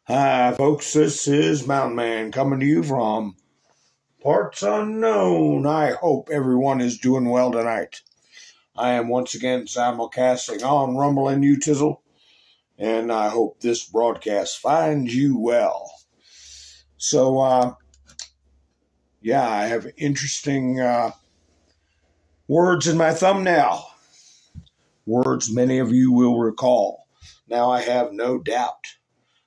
Hi, folks. This is Mountain Man coming to you from parts unknown. I hope everyone is doing well tonight. I am once again simulcasting on Rumble and Utizzle, and I hope this broadcast finds you well. So, I have interesting words in my thumbnail. Words many of you will recall. Now, I have no doubt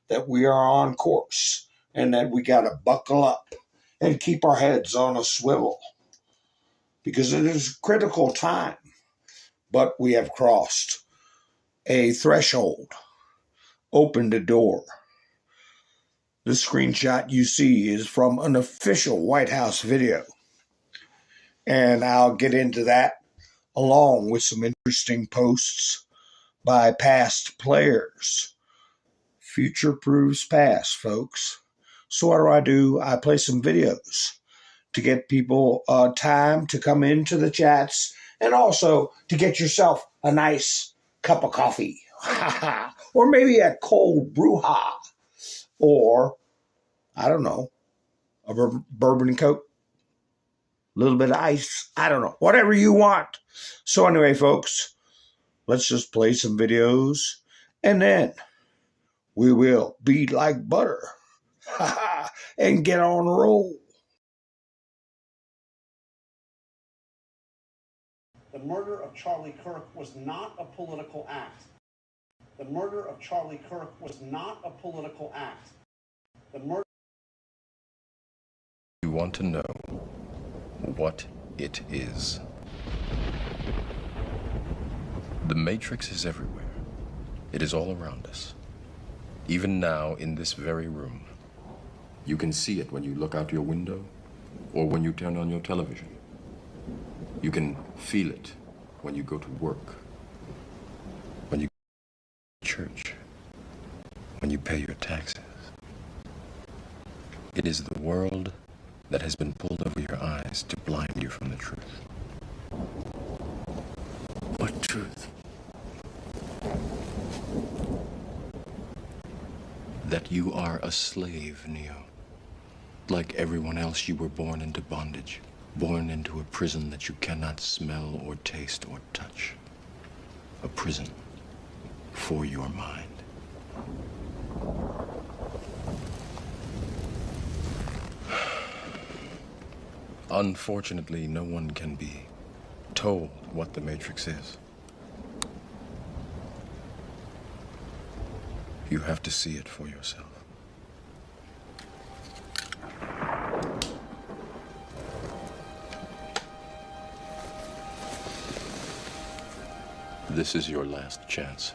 that we are on course and that we got to buckle up and keep our heads on a swivel because it is a critical time. But we have crossed a threshold, opened a door. The screenshot you see is from an official White House video. And I'll get into that along with some interesting posts by past players. Future proves past, folks. So what do? I play some videos to get people time to come into the chats and also to get yourself a nice cup of coffee or maybe a cold brouhaha or, I don't know, a bourbon and Coke, a little bit of ice, I don't know, whatever you want. So anyway, folks, let's just play some videos and then we will be like butter and get on a roll. The murder of Charlie Kirk was not a political act. The murder of Charlie Kirk was not a political act. The murder. You want to know what it is. The Matrix is everywhere. It is all around us. Even now, in this very room. You can see it when you look out your window or when you turn on your television. You can feel it when you go to work, when you go to church, when you pay your taxes. It is the world that has been pulled over your eyes to blind you from the truth. What truth? That you are a slave, Neo. Like everyone else, you were born into bondage, born into a prison that you cannot smell or taste or touch. A prison for your mind. Unfortunately, no one can be told what the Matrix is. You have to see it for yourself. This is your last chance.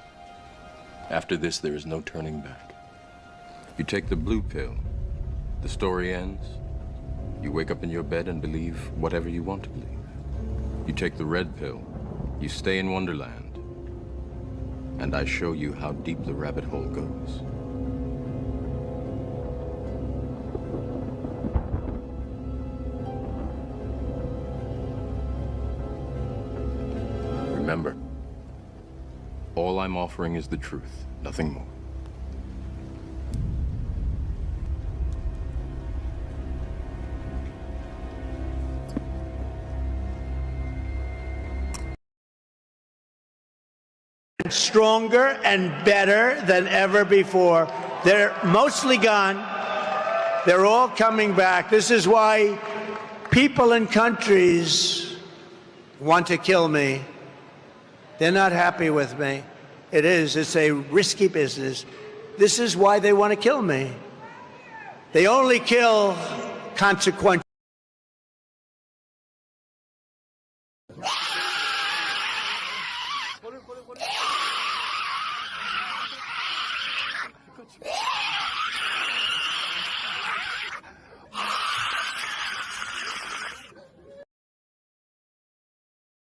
After this, there is no turning back. You take the blue pill, the story ends. You wake up in your bed and believe whatever you want to believe. You take the red pill, you stay in Wonderland, and I show you how deep the rabbit hole goes. Remember, all I'm offering is the truth, nothing more. Stronger and better than ever before. They're mostly gone. They're all coming back. This is why people in countries want to kill me. They're not happy with me. It's a risky business. This is why they want to kill me. They only kill consequential.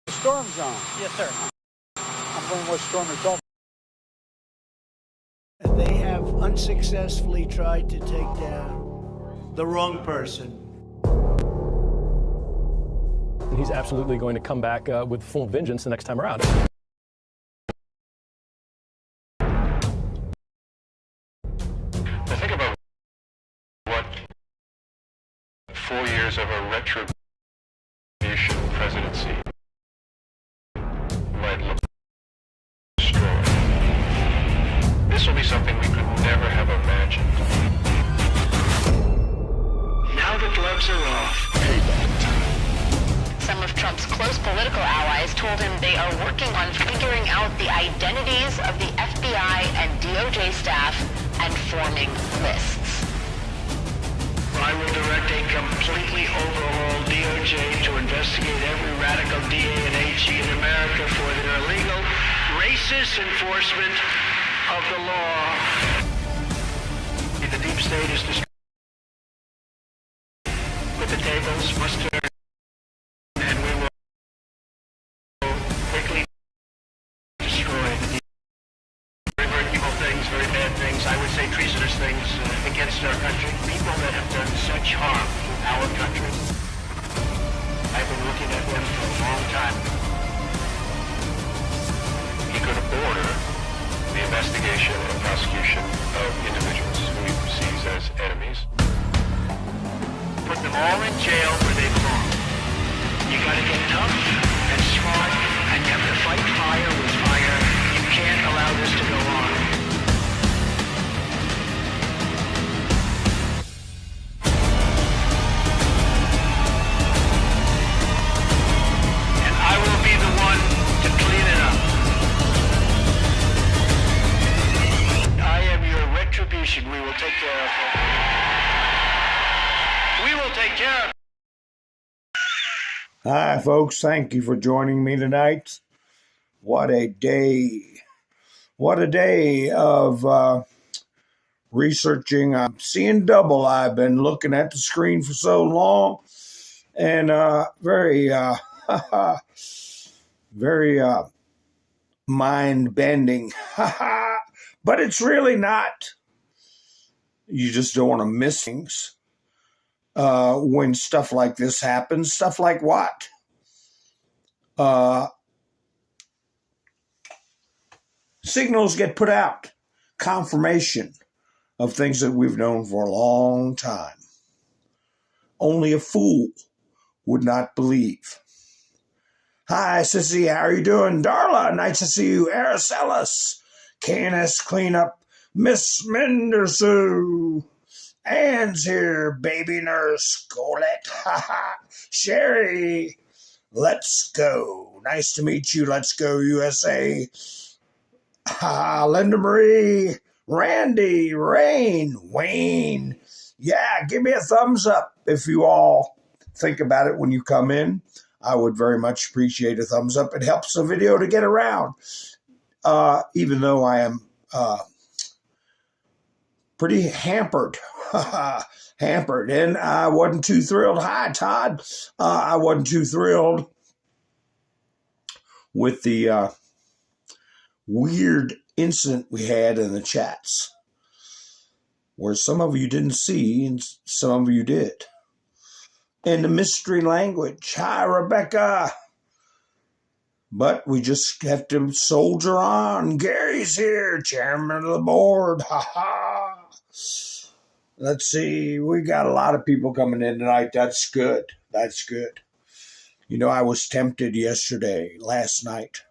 Storm zone. Yes, sir. I'm wondering what storm it's all. They have unsuccessfully tried to take down the wrong person. He's absolutely going to come back with full vengeance the next time around. The 4 years of a retribution presidency might look destroyed. This will be something we could never have imagined. Now the gloves are off. Some of Trump's close political allies told him they are working on figuring out the identities of the FBI and DOJ staff and forming lists. I will direct a completely overhauled DOJ to investigate every radical DA and AG in America for their illegal, racist enforcement of the law. The deep state is destroyed. But the tables must turn, and we will quickly destroy the very evil things, very bad things, I would say treasonous things against our country. People that have done such harm to our country. I've been looking at them for a long time. He could order the investigation and prosecution of individuals who he perceives as enemies. Put them all in jail where they belong. You gotta get tough and smart, and you have to fight fire with fire. You can't allow this to go on. And I will be the one to clean it up. I am your retribution. We will take care of it. We will take care of it. Hi, folks. Thank you for joining me tonight. What a day. What a day of researching. I'm seeing double. I've been looking at the screen for so long, and very, very mind-bending. But it's really not. You just don't want to miss things. When stuff like this happens. Stuff like what? Signals get put out. Confirmation of things that we've known for a long time. Only a fool would not believe. Hi, Sissy. How are you doing? Darla, nice to see you. Araceli, KNS Cleanup, Miss Mendersu. Anne's here, baby nurse, Colette, Sherry, let's go. Nice to meet you, let's go, USA. Linda Marie, Randy, Rain, Wayne. Yeah, give me a thumbs up if you all think about it when you come in. I would very much appreciate a thumbs up. It helps the video to get around. Even though I am pretty hampered. Hampered, and I wasn't too thrilled. Hi, Todd. I wasn't too thrilled with the weird incident we had in the chats, where some of you didn't see and some of you did. And the mystery language. Hi, Rebecca. But we just have to soldier on. Gary's here, chairman of the board. Let's see, we got a lot of people coming in tonight. That's good. That's good. You know, I was tempted last night,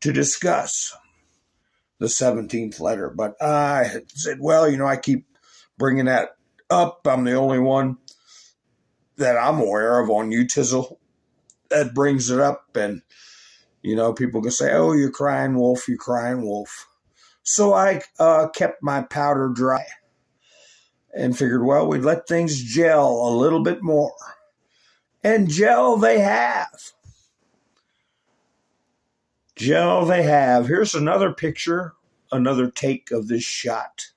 to discuss the 17th letter. But I said, well, you know, I keep bringing that up. I'm the only one that I'm aware of on Utizzle that brings it up. And, you know, people can say, oh, you're crying wolf, you're crying wolf. So I kept my powder dry. And figured, well, we'd let things gel a little bit more. And gel they have. Gel they have. Here's another picture, another take of this shot.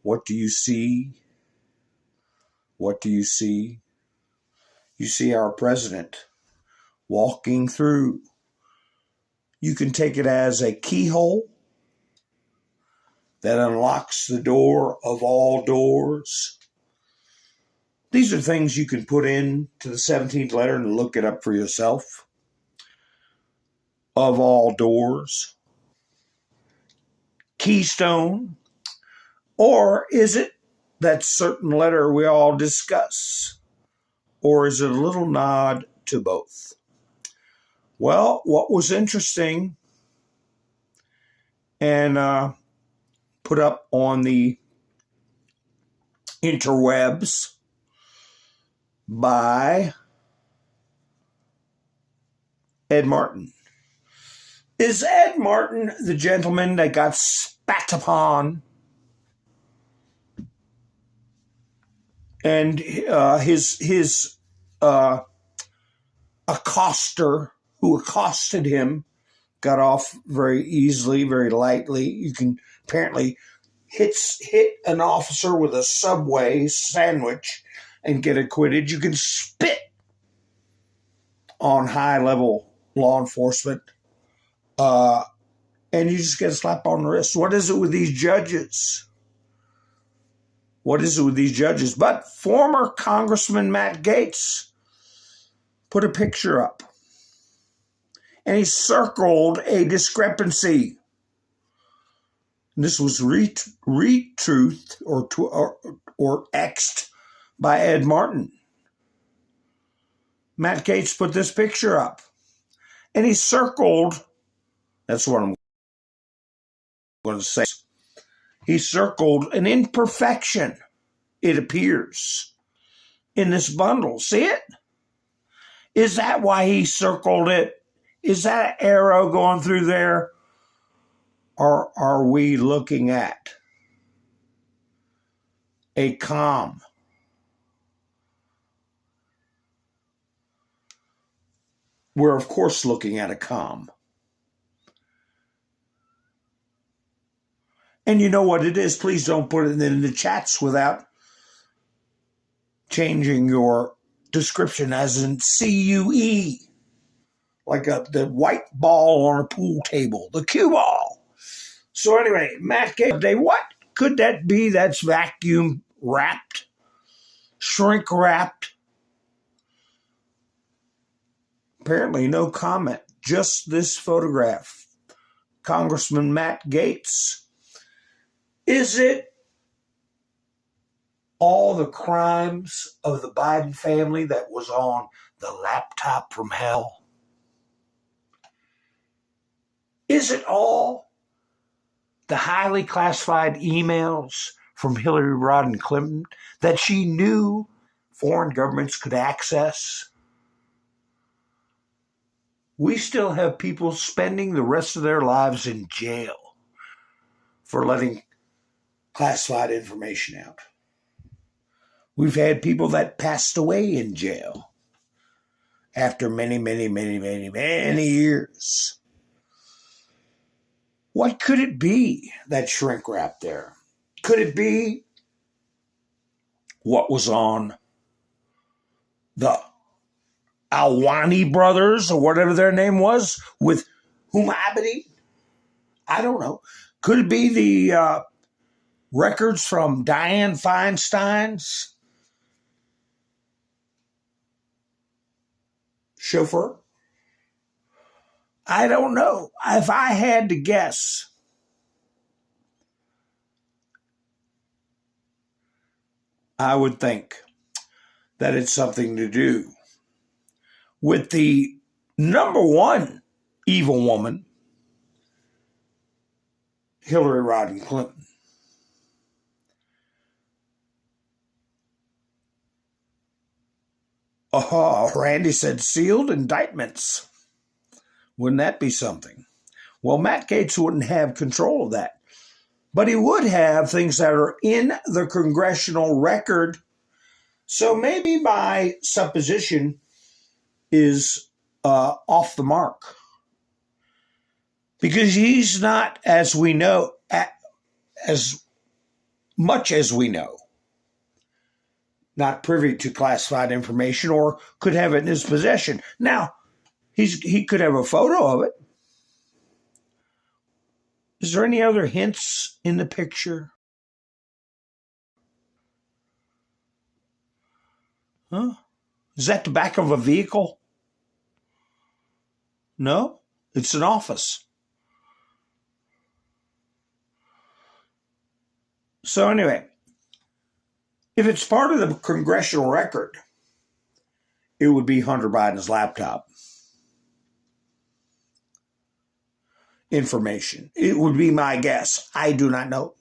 What do you see? What do you see? You see our president walking through. You can take it as a keyhole that unlocks the door of all doors. These are things you can put in to the 17th letter and look it up for yourself. Of all doors. Keystone. Or is it that certain letter we all discuss? Or is it a little nod to both? Well, what was interesting and put up on the interwebs by Ed Martin. Is Ed Martin the gentleman that got spat upon and his accoster who accosted him got off very easily, very lightly? You can apparently hit an officer with a Subway sandwich and get acquitted. You can spit on high-level law enforcement, and you just get a slap on the wrist. What is it with these judges? What is it with these judges? But former Congressman Matt Gaetz put a picture up, and he circled a discrepancy. And this was retruth or X'd by Ed Martin. Matt Gaetz put this picture up, and he circled, that's what I'm going to say, he circled an imperfection, it appears, in this bundle. See it? Is that why he circled it? Is that an arrow going through there? Or are we looking at a comm? We're, of course, looking at a comm. And you know what it is. Please don't put it in the chats without changing your description as in CUE, like the white ball on a pool table, the cue ball. So anyway, Matt Gaetz, what could that be that's vacuum wrapped, shrink wrapped? Apparently no comment, just this photograph. Congressman Matt Gaetz. Is it all the crimes of the Biden family that was on the laptop from hell? Is it all the highly classified emails from Hillary Rodham Clinton that she knew foreign governments could access? We still have people spending the rest of their lives in jail for letting classified information out. We've had people that passed away in jail after many years. What could it be that shrink wrap there? Could it be what was on the Alwani brothers or whatever their name was with Humabity? I don't know. Could it be the records from Dianne Feinstein's chauffeur? I don't know. If I had to guess, I would think that it's something to do with the number one evil woman, Hillary Rodham Clinton. Oh, Randy said sealed indictments. Wouldn't that be something? Well, Matt Gaetz wouldn't have control of that, but he would have things that are in the congressional record. So maybe my supposition is off the mark, because he's not, as we know, as much as we know, not privy to classified information or could have it in his possession. Now, he could have a photo of it. Is there any other hints in the picture? Huh? Is that the back of a vehicle? No, it's an office. So anyway, If it's part of the congressional record, it would be Hunter Biden's laptop information. It would be my guess. I do not know.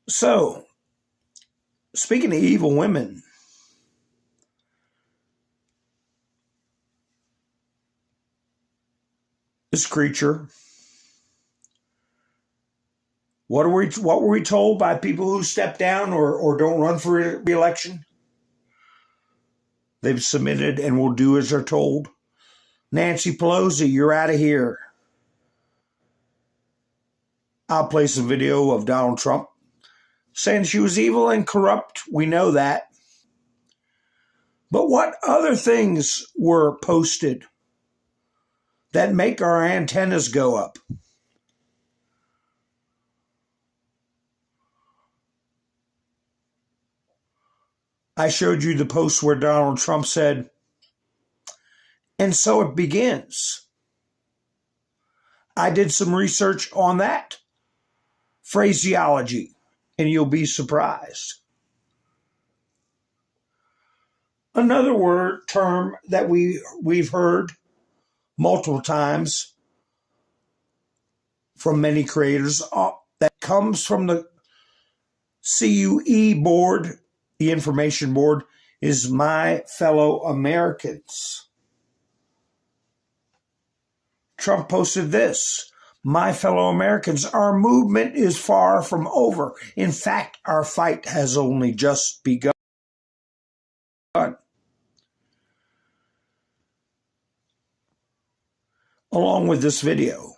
So, speaking of evil women, this creature, what were we told by people who step down or don't run for re-election? They've submitted and will do as they're told. Nancy Pelosi, you're out of here. I'll play some video of Donald Trump saying she was evil and corrupt. We know that. But what other things were posted that make our antennas go up? I showed you the post where Donald Trump said, and so it begins. I did some research on that phraseology, and you'll be surprised. Another term that we've heard multiple times from many creators that comes from the CUE board, the information board, is my fellow Americans. Trump posted this: my fellow Americans, our movement is far from over. In fact, our fight has only just begun. Along with this video,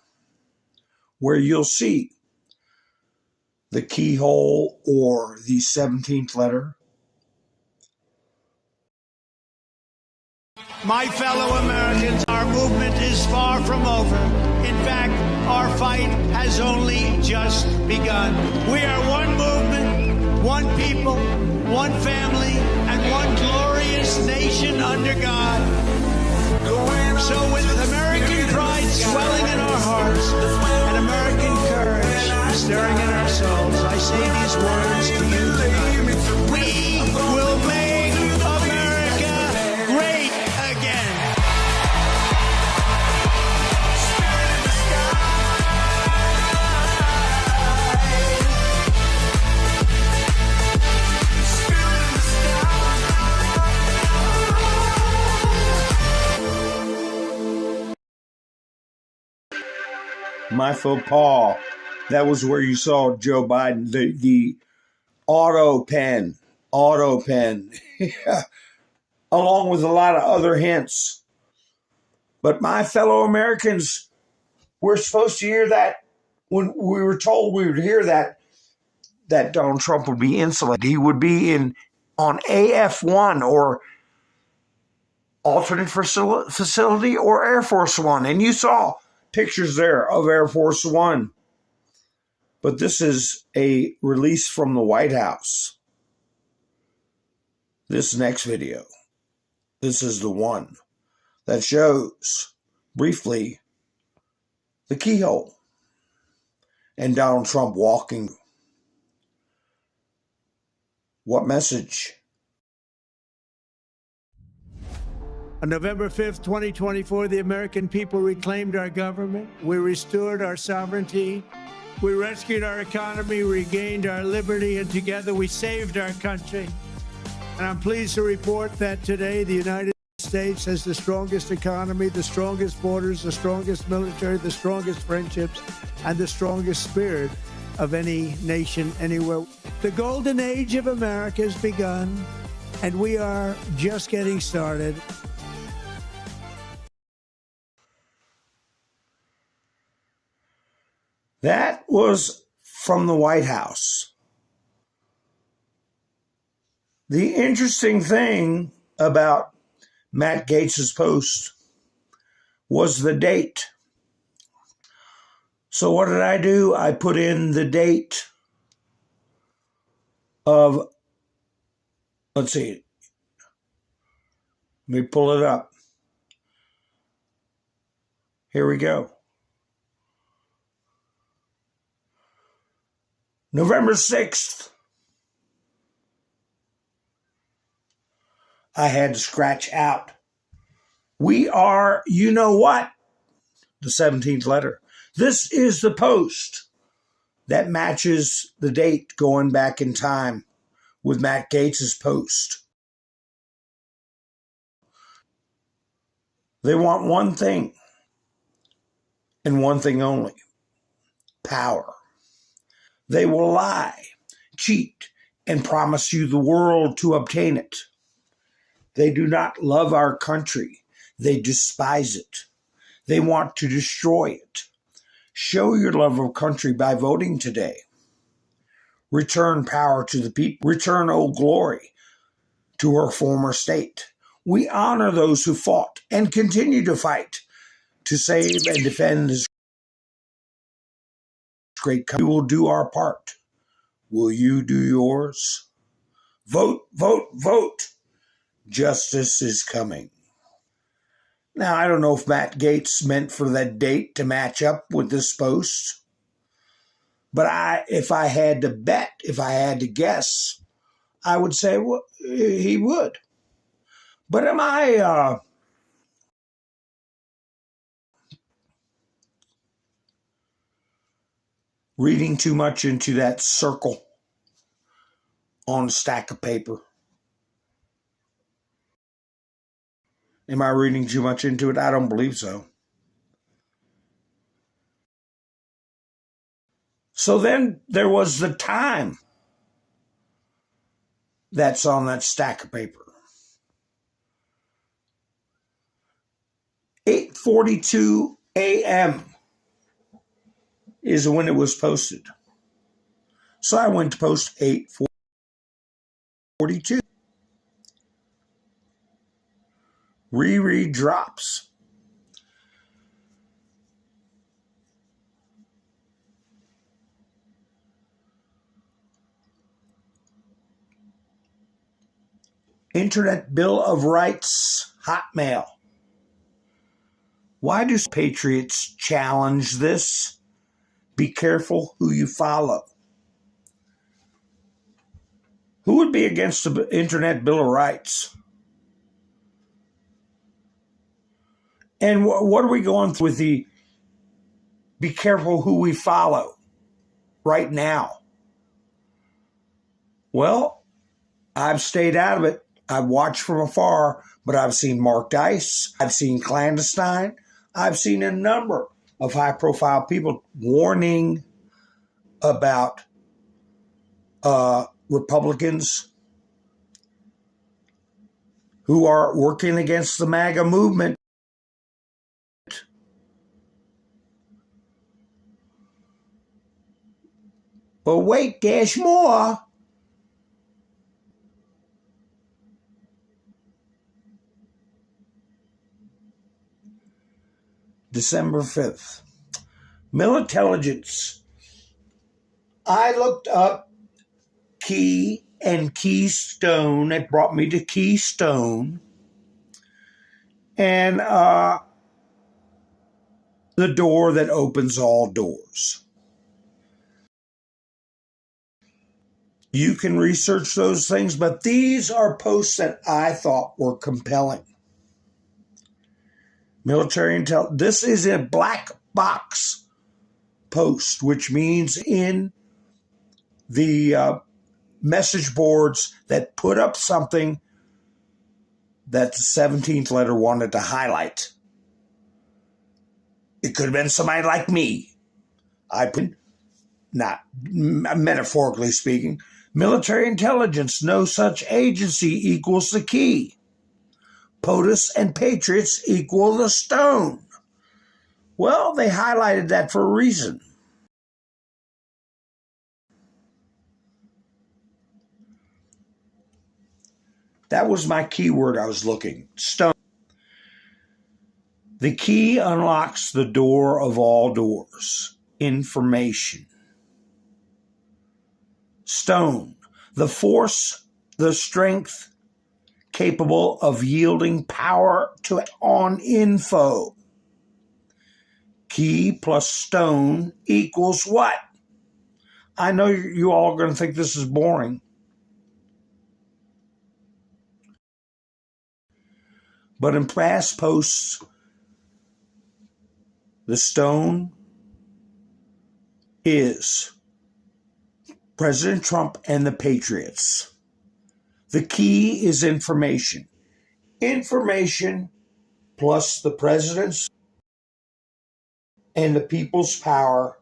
where you'll see the keyhole or the 17th letter. My fellow Americans, our movement is far from over. In fact, our fight has only just begun. We are one movement, one people, one family, and one glorious nation under God. So with American pride swelling in our hearts and American courage stirring in our souls, I say these words to you tonight. We will make America great again. My faux pas. That was where you saw Joe Biden, the auto pen, along with a lot of other hints. But my fellow Americans, we're supposed to hear that when we were told we would hear that Donald Trump would be insolent. He would be on AF-1 or alternate facility or Air Force One. And you saw pictures there of Air Force One. But this is a release from the White House. This next video, this is the one that shows briefly the keyhole and Donald Trump walking. What message? On November 5th, 2024, the American people reclaimed our government. We restored our sovereignty. We rescued our economy, regained our liberty, and together we saved our country. And I'm pleased to report that today the United States has the strongest economy, the strongest borders, the strongest military, the strongest friendships, and the strongest spirit of any nation anywhere. The golden age of America has begun, and we are just getting started. That was from the White House. The interesting thing about Matt Gaetz's post was the date. So what did I do? I put in the date of, let's see, let me pull it up. Here we go. November 6th, I had to scratch out. We are, you know what? The 17th letter. This is the post that matches the date going back in time with Matt Gaetz's post. They want one thing and one thing only: power. They will lie, cheat, and promise you the world to obtain it. They do not love our country. They despise it. They want to destroy it. Show your love of country by voting today. Return power to the people. Return old glory to her former state. We honor those who fought and continue to fight to save and defend this great country. We will do our part. Will you do yours? Vote, vote, vote. Justice is coming. Now, I don't know if Matt Gaetz meant for that date to match up with this post, but if I had to bet, if I had to guess, I would say he would. But am I reading too much into that circle on a stack of paper? Am I reading too much into it? I don't believe so. So then there was the time that's on that stack of paper. 8:42 a.m. is when it was posted. So I went to post 8:42. Reread drops. Internet Bill of Rights, Hotmail. Why do patriots challenge this? Be careful who you follow. Who would be against the Internet Bill of Rights? And what are we going through with the be careful who we follow right now? Well, I've stayed out of it. I've watched from afar, but I've seen Mark Dice. I've seen Clandestine. I've seen a number of high-profile people warning about Republicans who are working against the MAGA movement. But wait, there's more. December 5th. Milintelligence. I looked up Key and Keystone. It brought me to Keystone. And the door that opens all doors. You can research those things, but these are posts that I thought were compelling. Military intel. This is a black box post, which means in the message boards that put up something that the 17th letter wanted to highlight. It could have been somebody like me. Not metaphorically speaking. Military intelligence, no such agency equals the key. POTUS and Patriots equal the stone. Well, they highlighted that for a reason. That was my keyword I was looking. Stone. The key unlocks the door of all doors. Information. Stone. The force, the strength, capable of yielding power to on info. Key plus stone equals what? I know you all are going to think this is boring, but in past posts, the stone is President Trump and the Patriots. The key is information. Information plus the president's and the people's power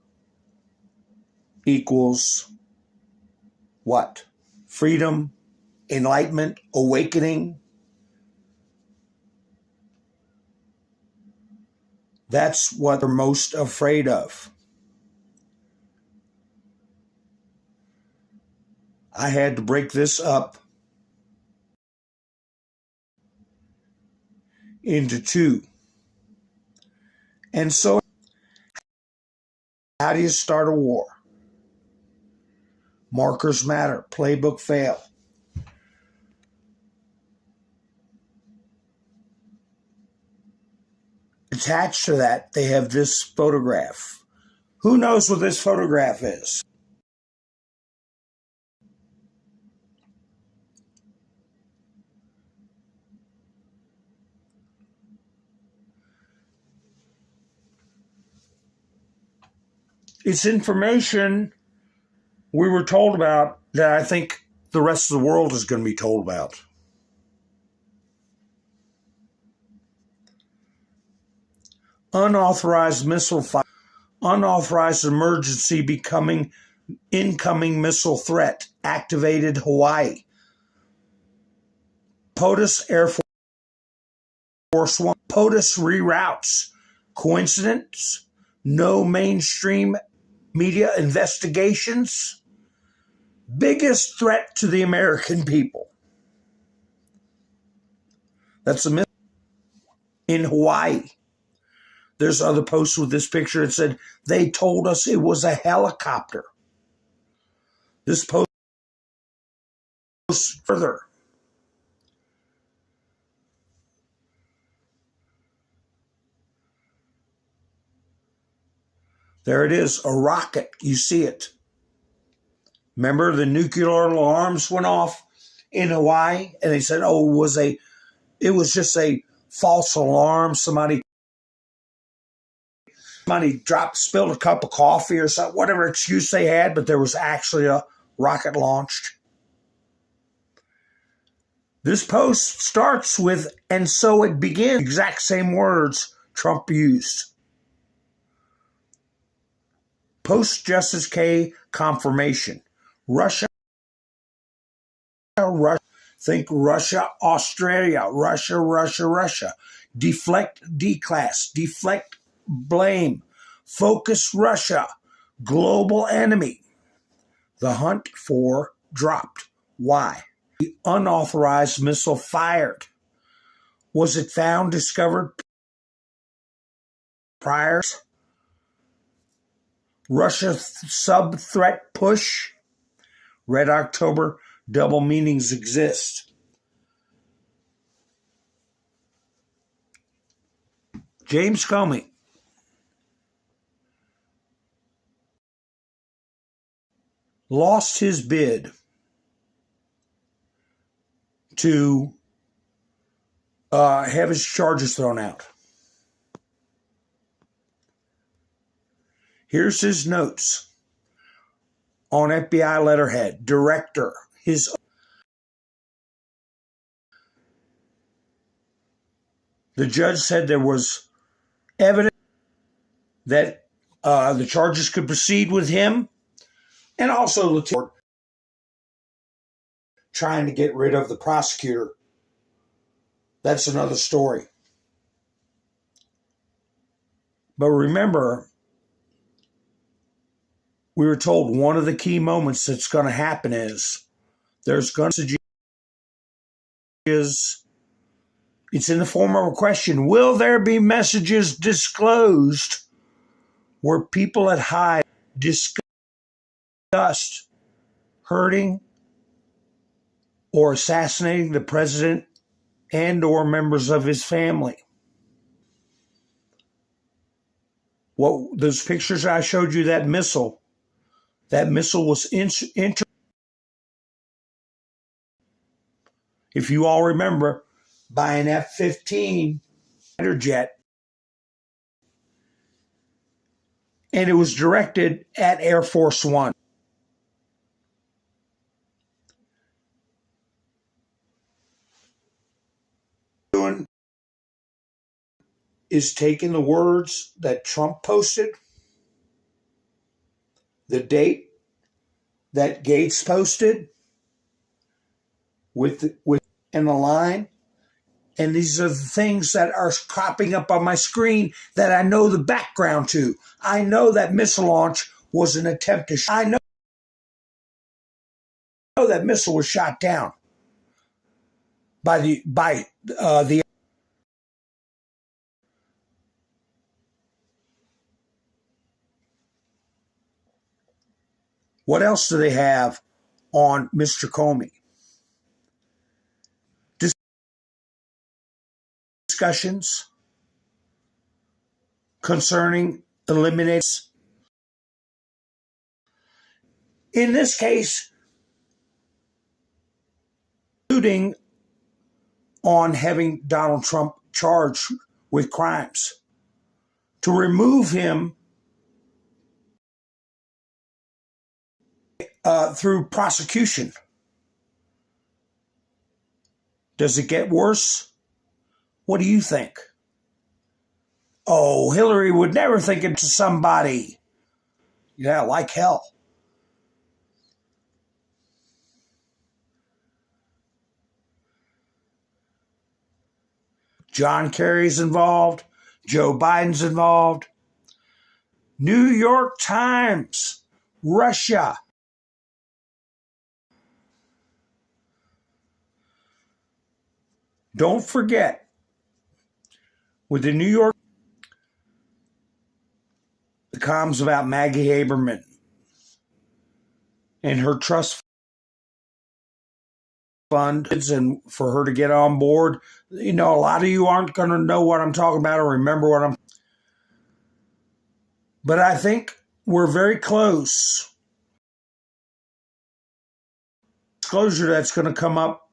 equals what? Freedom, enlightenment, awakening. That's what they're most afraid of. I had to break this up into two. And so, how do you start a war? Markers matter. Playbook fail. Attached to that, they have this photograph. Who knows what this photograph is? It's information we were told about that I think the rest of the world is going to be told about. Unauthorized missile fire. Unauthorized emergency becoming incoming missile threat. Activated Hawaii. POTUS Air Force One. POTUS reroutes. Coincidence? No mainstream media investigations. Biggest threat to the American people. That's a myth. In Hawaii. There's other posts with this picture. It said, they told us it was a helicopter. This post further. There it is, a rocket. You see it. Remember the nuclear alarms went off in Hawaii? And they said, oh, it was just a false alarm. Somebody spilled a cup of coffee or something, whatever excuse they had, but there was actually a rocket launched. This post starts with, and so it begins. Exact same words Trump used. Post-Justice K confirmation. Russia. Think Russia, Australia, Russia. Deflect, declass, deflect, blame. Focus Russia, global enemy. The hunt for dropped. Why? The unauthorized missile fired. Was it found, discovered prior? Russia sub-threat push. Red October, double meanings exist. James Comey. Lost his bid to have his charges thrown out. Here's his notes on FBI letterhead. Director, the judge said there was evidence that the charges could proceed with him, and also trying to get rid of the prosecutor. That's another story. But remember, we were told one of the key moments that's going to happen is there's going to it's in the form of a question. Will there be messages disclosed where people at high discussed hurting or assassinating the president and or members of his family? Those pictures I showed you, that missile, That missile was if you all remember, by an F-15 fighter jet, and it was directed at Air Force One. Is taking the words that Trump posted, the date that Gates posted and the line, and these are the things that are cropping up on my screen that I know the background to. I know that missile launch was an attempt to. I know that missile was shot down by the. What else do they have on Mr. Comey? Discussions concerning eliminating. In this case, including on having Donald Trump charged with crimes, to remove him through prosecution. Does it get worse? What do you think? Oh, Hillary would never think it to somebody. Yeah, like hell. John Kerry's involved. Joe Biden's involved. New York Times. Russia. Don't forget, with the New York, the comms about Maggie Haberman and her trust fund, and for her to get on board. You know, a lot of you aren't going to know what I'm talking about or remember what I'm. But I think we're very close. Disclosure that's going to come up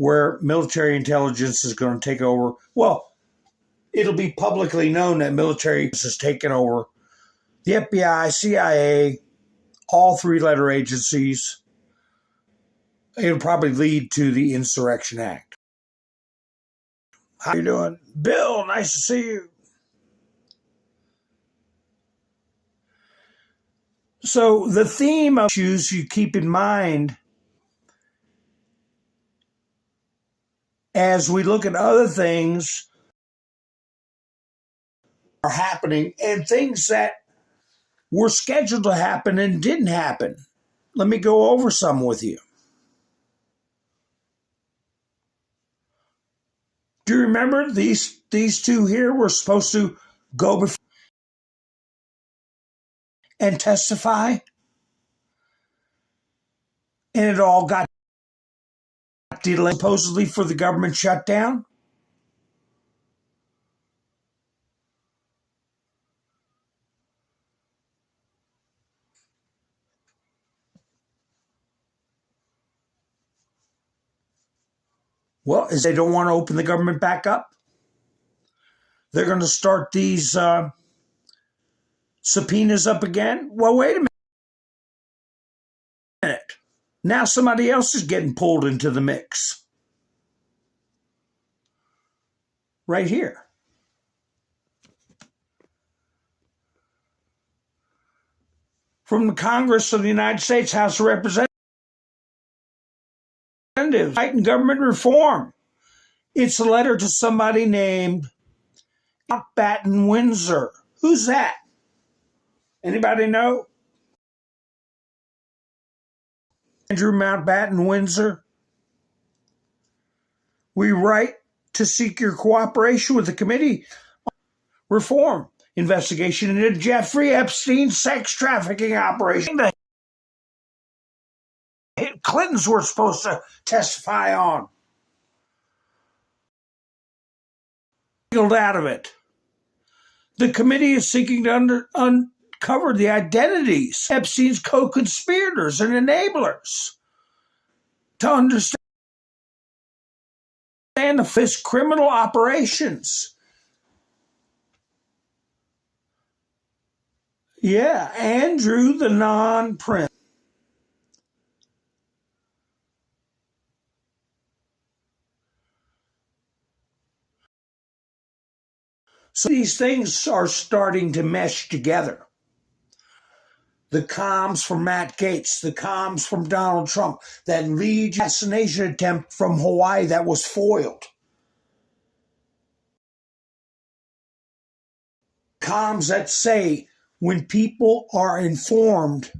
where military intelligence is going to take over. Well, it'll be publicly known that military has taken over the FBI, CIA, all three-letter agencies. It'll probably lead to the Insurrection Act. How you doing? Bill, nice to see you. So the theme of issues you keep in mind as we look at other things are happening and things that were scheduled to happen and didn't happen. Let me go over some with you. Do you remember these two here were supposed to go before and testify? And it all got delayed supposedly for the government shutdown? Well, is they don't want to open the government back up? They're going to start these subpoenas up again? Well, wait a minute. Now somebody else is getting pulled into the mix. Right here. From the Congress of the United States, House of Representatives, fighting government reform. It's a letter to somebody named Mountbatten Windsor. Who's that? Anybody know? Andrew Mountbatten Windsor. We write to seek your cooperation with the committee on reform investigation into Jeffrey Epstein's sex trafficking operation. The Clintons were supposed to testify on. Out of it. The committee is seeking to covered the identities of Epstein's co-conspirators and enablers to understand his criminal operations. Yeah, Andrew the non-prince. So these things are starting to mesh together. The comms from Matt Gaetz, the comms from Donald Trump, that lead assassination attempt from Hawaii that was foiled. Comms that say when people are informed,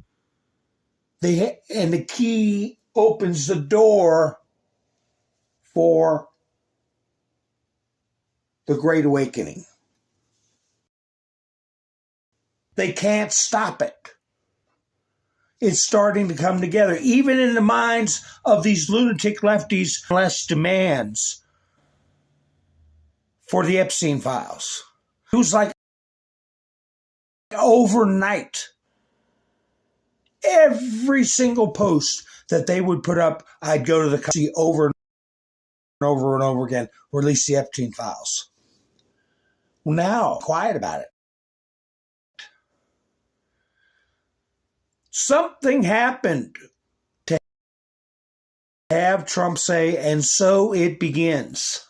and the key opens the door for the Great Awakening. They can't stop it. It's starting to come together, even in the minds of these lunatic lefties, less demands for the Epstein files. It was like overnight. Every single post that they would put up, I'd go to the see over and over and over again, release the Epstein files. Well, now, quiet about it. Something happened to have Trump say, and so it begins.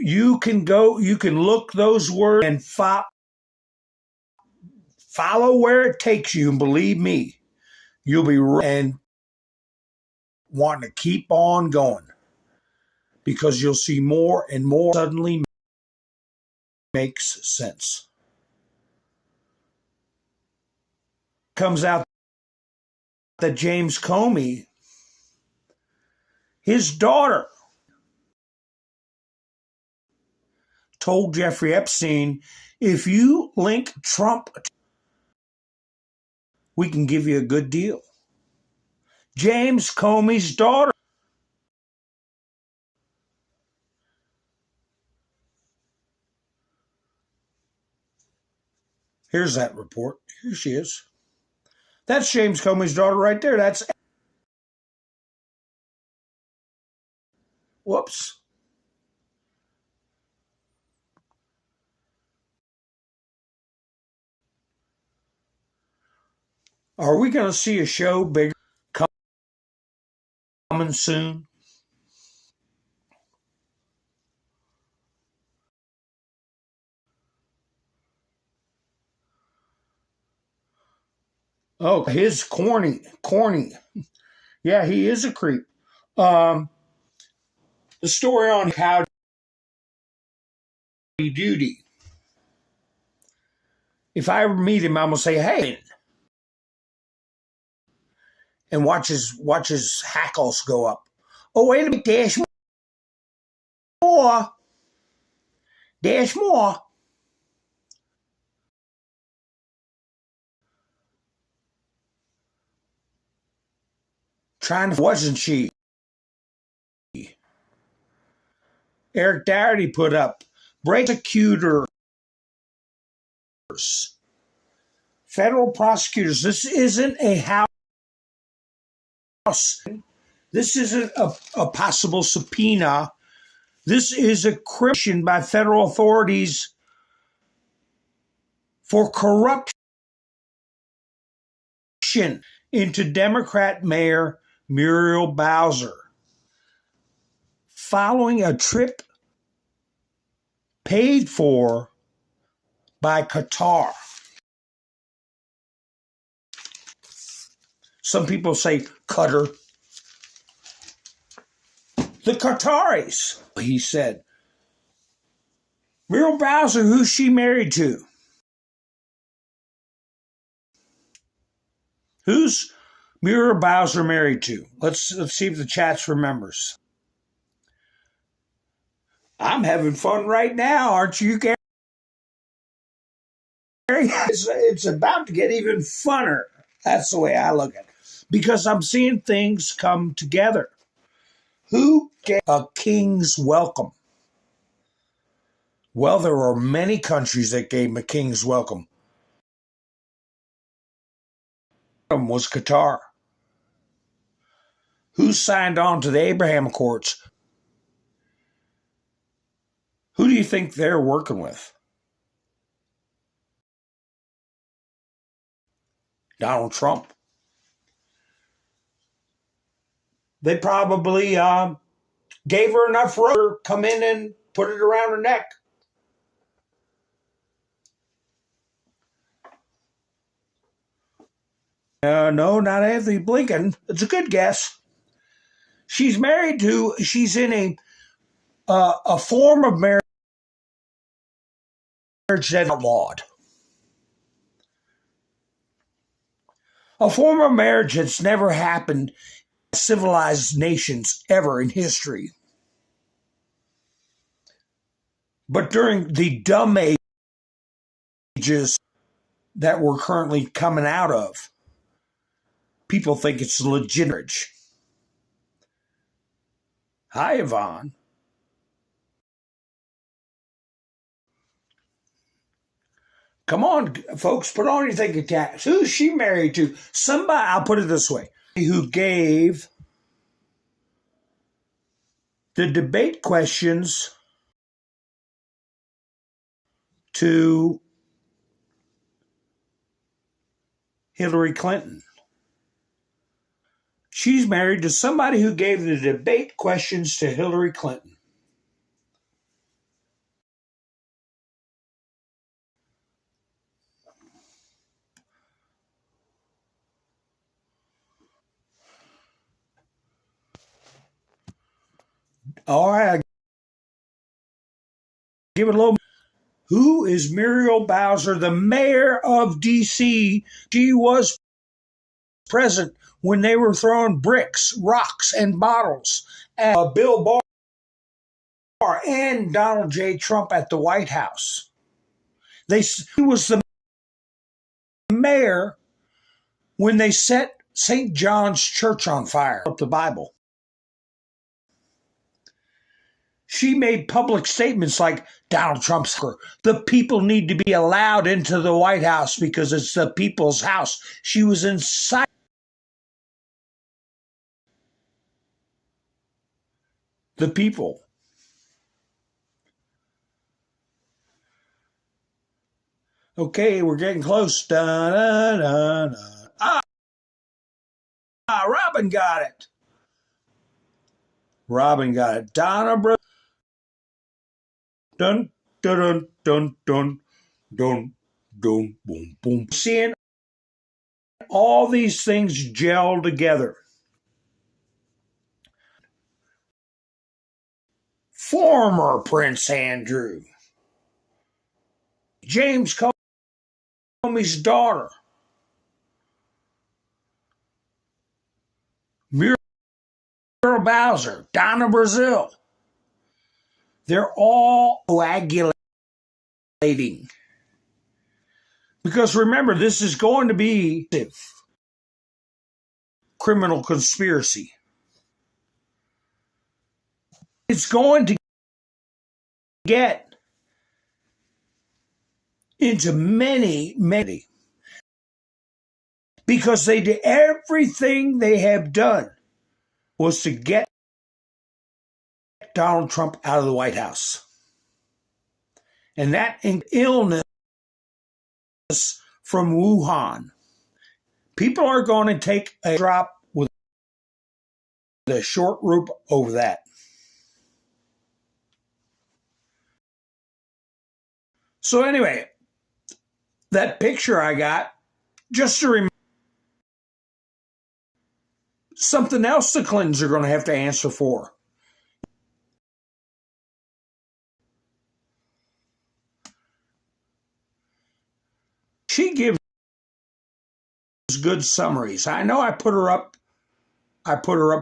You can look those words and follow where it takes you, and believe me, you'll be and wanting to keep on going, because you'll see more and more suddenly makes sense. Comes out that James Comey, his daughter, told Jeffrey Epstein, if you link Trump, we can give you a good deal. James Comey's daughter. Here's that report. Here she is. That's James Comey's daughter right there. That's. Whoops. Are we going to see a show bigger coming soon? Oh, his corny. Yeah, he is a creep. The story on Howdy Doody. If I ever meet him, I'm going to say, hey, and watch his hackles go up. Oh, wait a minute, dash more. Dash more. Wasn't she? Eric Doherty put up prosecutors, federal prosecutors. This isn't a house. This isn't a possible subpoena. This is a criminal by federal authorities for corruption into Democrat Mayor Muriel Bowser, following a trip paid for by Qatar. Some people say Qatar. The Qataris, he said. Muriel Bowser, who's she married to? Who's Muriel Bowser married to? Let's see if the chat remembers. I'm having fun right now, aren't you, Gary? It's about to get even funner. That's the way I look at it. Because I'm seeing things come together. Who gave a king's welcome? Well, there were many countries that gave him a king's welcome. One of them was Qatar. Who signed on to the Abraham Accords? Who do you think they're working with? Donald Trump. They probably gave her enough rope to come in and put it around her neck. No, not Anthony Blinken. It's a good guess. She's in a form of marriage that's outlawed. A form of marriage that's never happened in civilized nations ever in history. But during the dumb ages that we're currently coming out of, people think it's legitimate. Hi, Yvonne. Come on, folks, put on your thinking caps. Who's she married to? Somebody, I'll put it this way, who gave the debate questions to Hillary Clinton. She's married to somebody who gave the debate questions to Hillary Clinton. All right, give it a little. Who is Muriel Bowser, the mayor of D.C.? She was present when they were throwing bricks, rocks, and bottles at Bill Barr and Donald J. Trump at the White House. He was the mayor when they set St. John's Church on fire, up the Bible. She made public statements like Donald Trump's the people need to be allowed into the White House because it's the people's house. She was inside. The people. Okay, we're getting close. Da, da, da, da. Robin got it. Robin got it. Donna, bro. Dun, dun, dun, dun, dun, dun, boom, boom. Seeing all these things gel together. Former Prince Andrew. James Comey's daughter. Muriel Bowser. Donna Brazile. They're all coagulating. Because remember, this is going to be criminal conspiracy. It's going to get into many, because they did everything they have done was to get Donald Trump out of the White House. And that illness from Wuhan. People are going to take a drop with a short rope over that. So anyway, that picture I got, just to remember, something else the Clintons are going to have to answer for. She gives good summaries. I know I put her up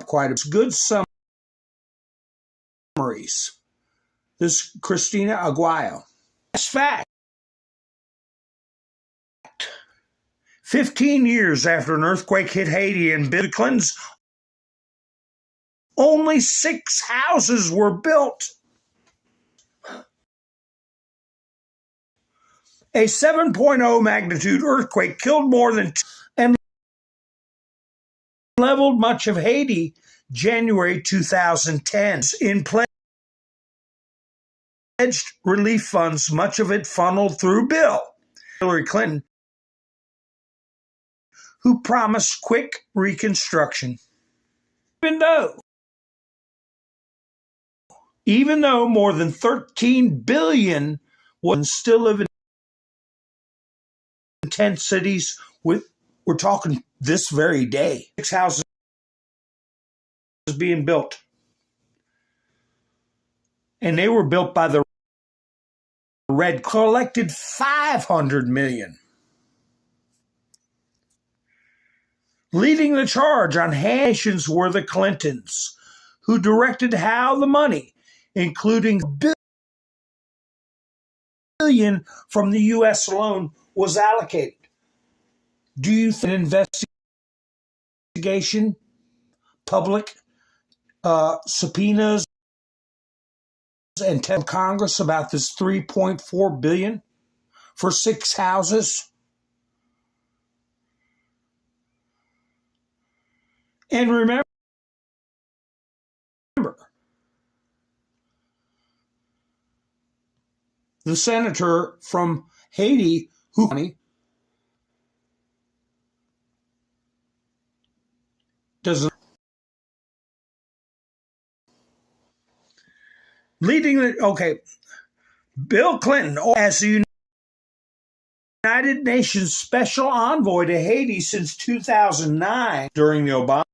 quite a bit. Good summaries. This Christina Aguayo. That's fact. 15 years after an earthquake hit Haiti and Bill Clinton's, only 6 houses were built. A 7.0 magnitude earthquake killed more than and leveled much of Haiti January 2010. In pledged relief funds, much of it funneled through Hillary Clinton, who promised quick reconstruction. Even though more than 13 billion was still live in tent cities we're talking this very day. 6 houses being built. And they were built by the Red, collected $500 million. Leading the charge on nations were the Clintons, who directed how the money, including billion from the U.S. alone, was allocated. Do you think an investigation, public subpoenas, and tell Congress about this $3.4 billion for 6 houses? And remember, the senator from Haiti who doesn't leading the Bill Clinton as the United Nations Special Envoy to Haiti since 2009 during the Obama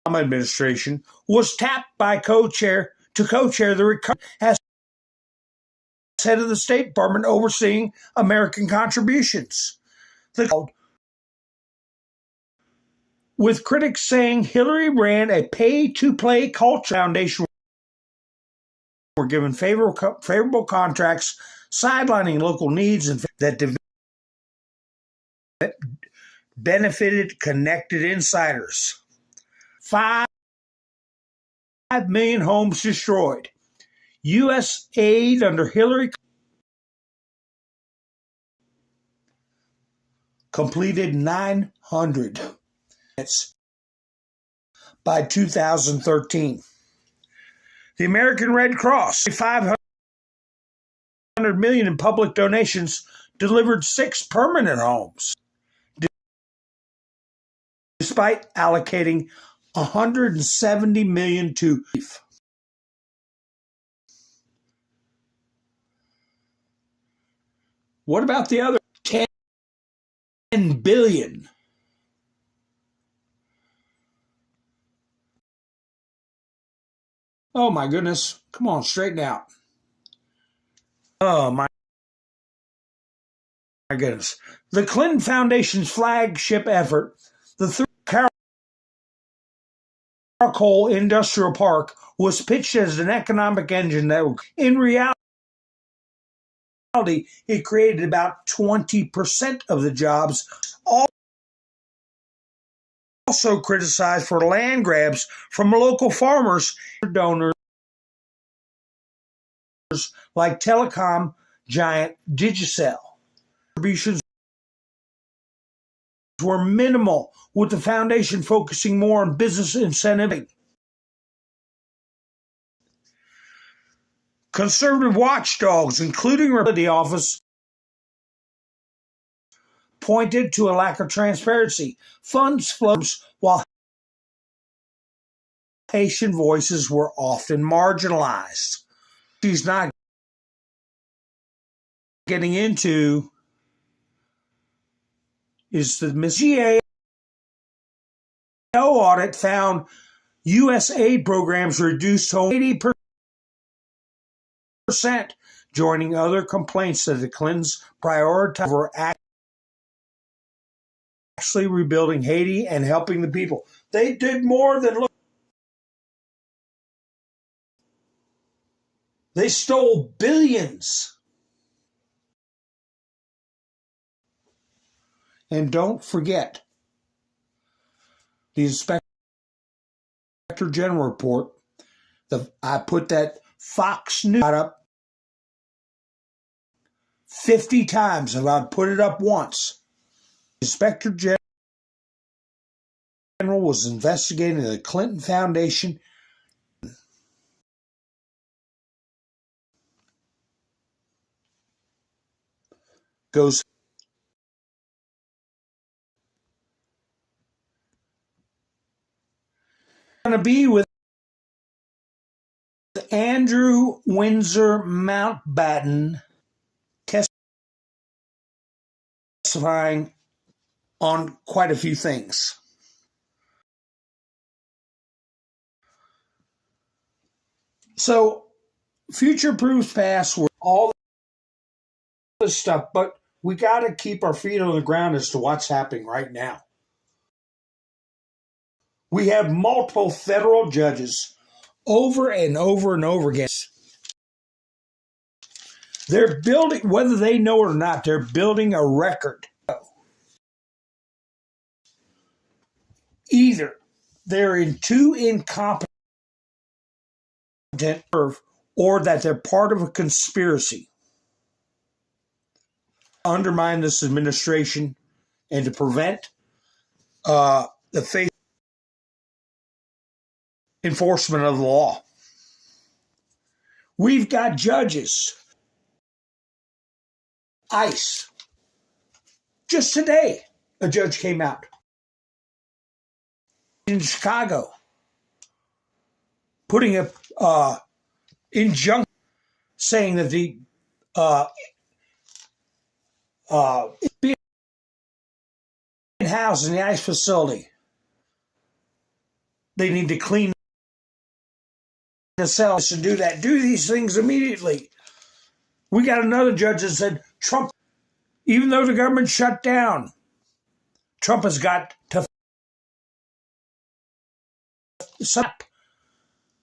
administration was tapped by co-chair the recovery as head of the State Department overseeing American contributions. With critics saying Hillary ran a pay-to-play culture, foundation were given favorable contracts, sidelining local needs and that benefited connected insiders. 5 million homes destroyed. U.S. aid under Hillary completed 900 by 2013. The American Red Cross, $500 million in public donations, delivered 6 permanent homes, despite allocating $170 million to relief. What about the other $10 billion? Oh my goodness. Come on, straighten out. Oh my goodness. The Clinton Foundation's flagship effort, the Coal Industrial Park, was pitched as an economic engine that, in reality, it created about 20% of the jobs. Also criticized for land grabs from local farmers, donors like telecom giant Digicel. Contributions were minimal, with the foundation focusing more on business incentive. Conservative watchdogs, including the office, pointed to a lack of transparency. Funds flows while Haitian voices were often marginalized. She's not getting into is the GAO audit found U.S. aid programs reduced to 80%, joining other complaints that the Clintons prioritized over actually rebuilding Haiti and helping the people. They did more than look. They stole billions. And don't forget, the Inspector General report, I put that Fox News up 50 times if I'd put it up once. Inspector General was investigating the Clinton Foundation. Goes going to be with Andrew Windsor Mountbatten testifying on quite a few things. So, future proofs past were all this stuff, but we got to keep our feet on the ground as to what's happening right now. We have multiple federal judges over and over and over again. They're building, whether they know it or not, they're building a record. Either they're too incompetent or that they're part of a conspiracy to undermine this administration and to prevent the faith enforcement of the law. We've got judges. ICE. Just today, a judge came out in Chicago putting a injunction saying that the being housed in the ICE facility, they need to clean the cells and do that. Do these things immediately. We got another judge that said Trump, even though the government shut down, Trump has got to stop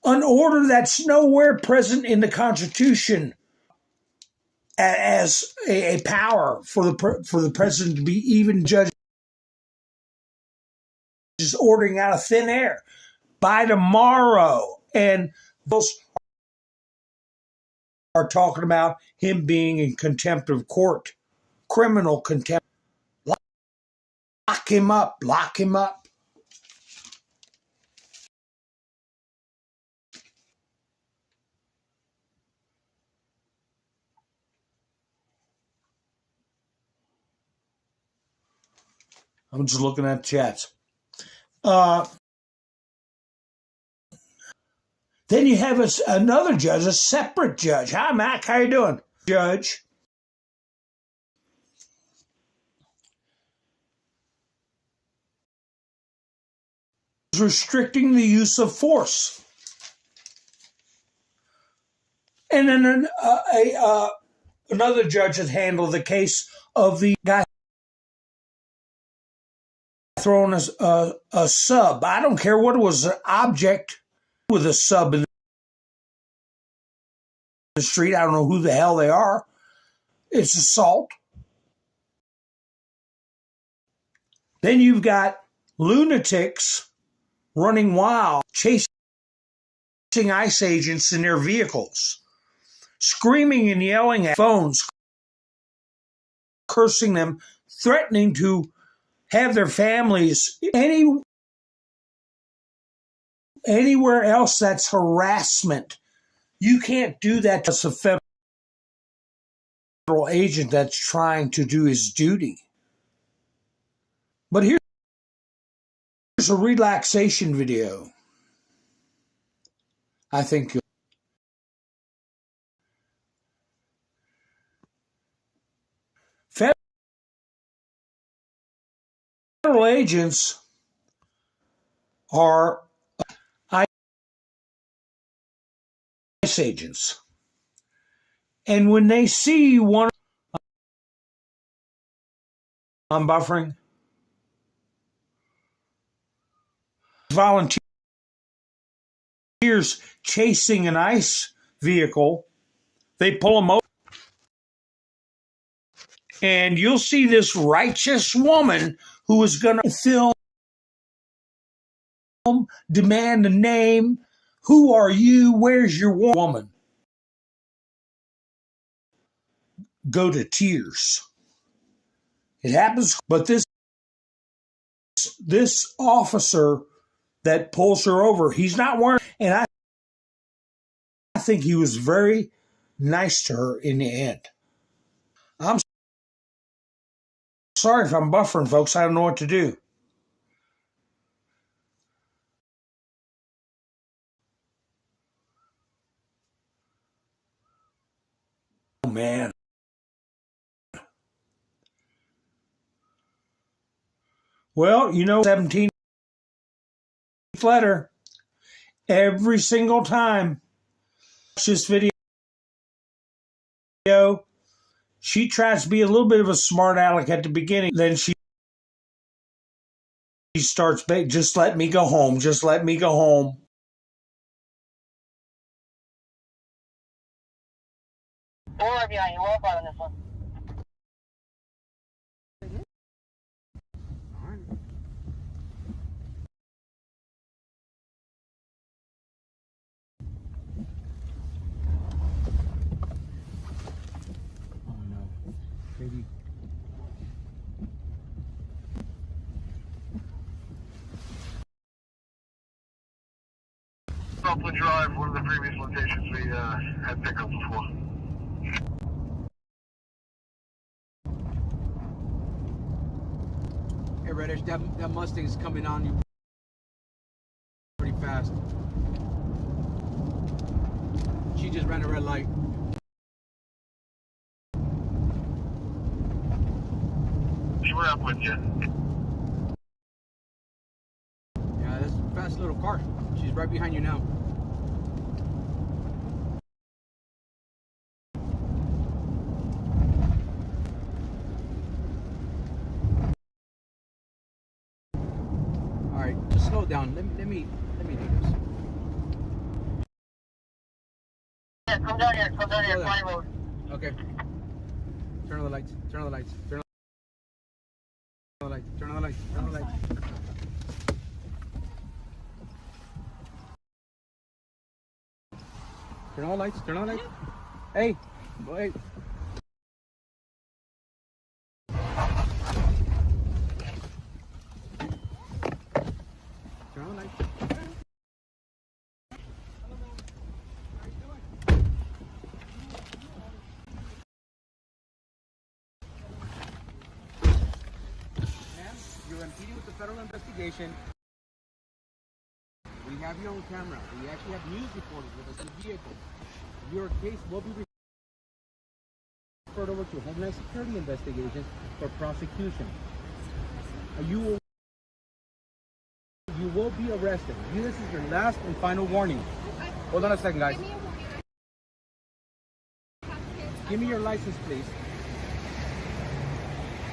an order that's nowhere present in the Constitution as a power for the president to be even judged, just ordering out of thin air by tomorrow. And those are talking about him being in contempt of court, criminal contempt. Lock him up, lock him up. I'm just looking at chats. Then you have another judge, a separate judge. Hi, Mac. How you doing? Judge. Restricting the use of force. And then another judge has handled the case of the guy throwing a sub. I don't care what it was, an object with a sub in the street. I don't know who the hell they are. It's assault. Then you've got lunatics running wild, chasing ICE agents in their vehicles, screaming and yelling at phones, cursing them, threatening to have their families anywhere else. That's harassment. You can't do that to a federal agent that's trying to do his duty. But here's a relaxation video. I think federal agents are ICE agents. And when they see one, I'm buffering, volunteers chasing an ICE vehicle, they pull them over. And you'll see this righteous woman who is going to film, demand a name. Who are you? Where's your woman? go to tears. It happens, but this officer that pulls her over, he's not wearing, and I think he was very nice to her in the end. I'm sorry if I'm buffering, folks. I don't know what to do. Oh, man. Well, 17th letter. Every single time I watch this video, she tries to be a little bit of a smart aleck at the beginning. Then she starts begging, just let me go home. Just let me go home. Or behind you, we're on this one. Maybe. Upland Drive, one of the previous locations we had pickup before. Hey, Reddish, that Mustang's coming on you pretty fast. She just ran a red light. We're up with you. Yeah, that's a fast little car. She's right behind you now. All right, just slow down. Let me do this. Yeah, come down here, Fly Road. Okay. Turn on the lights. Turn on the lights. Turn on the lights. Turn on the lights. Turn on the lights. Turn on the lights. Turn on the lights. Hey, wait. Turn on the lights. You're impeding with the federal investigation. We have you on camera. We actually have news reporters with us in the vehicle. Your case will be referred over to Homeland Security investigation for prosecution. You will be arrested. This is your last and final warning. Hold on a second, guys. Give me your license, please.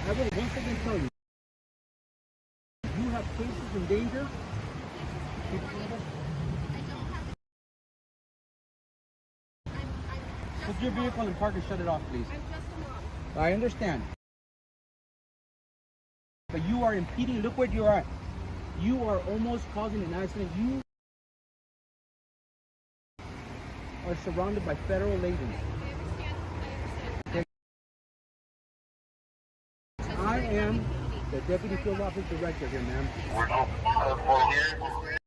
I will once again tell you. You have cases in danger. Put your vehicle in park and shut it off, please. I understand. But you are impeding. Look where you're at. You are almost causing an accident. You are surrounded by federal agents. Okay. I am the Deputy Field Office Director here, ma'am. We're here.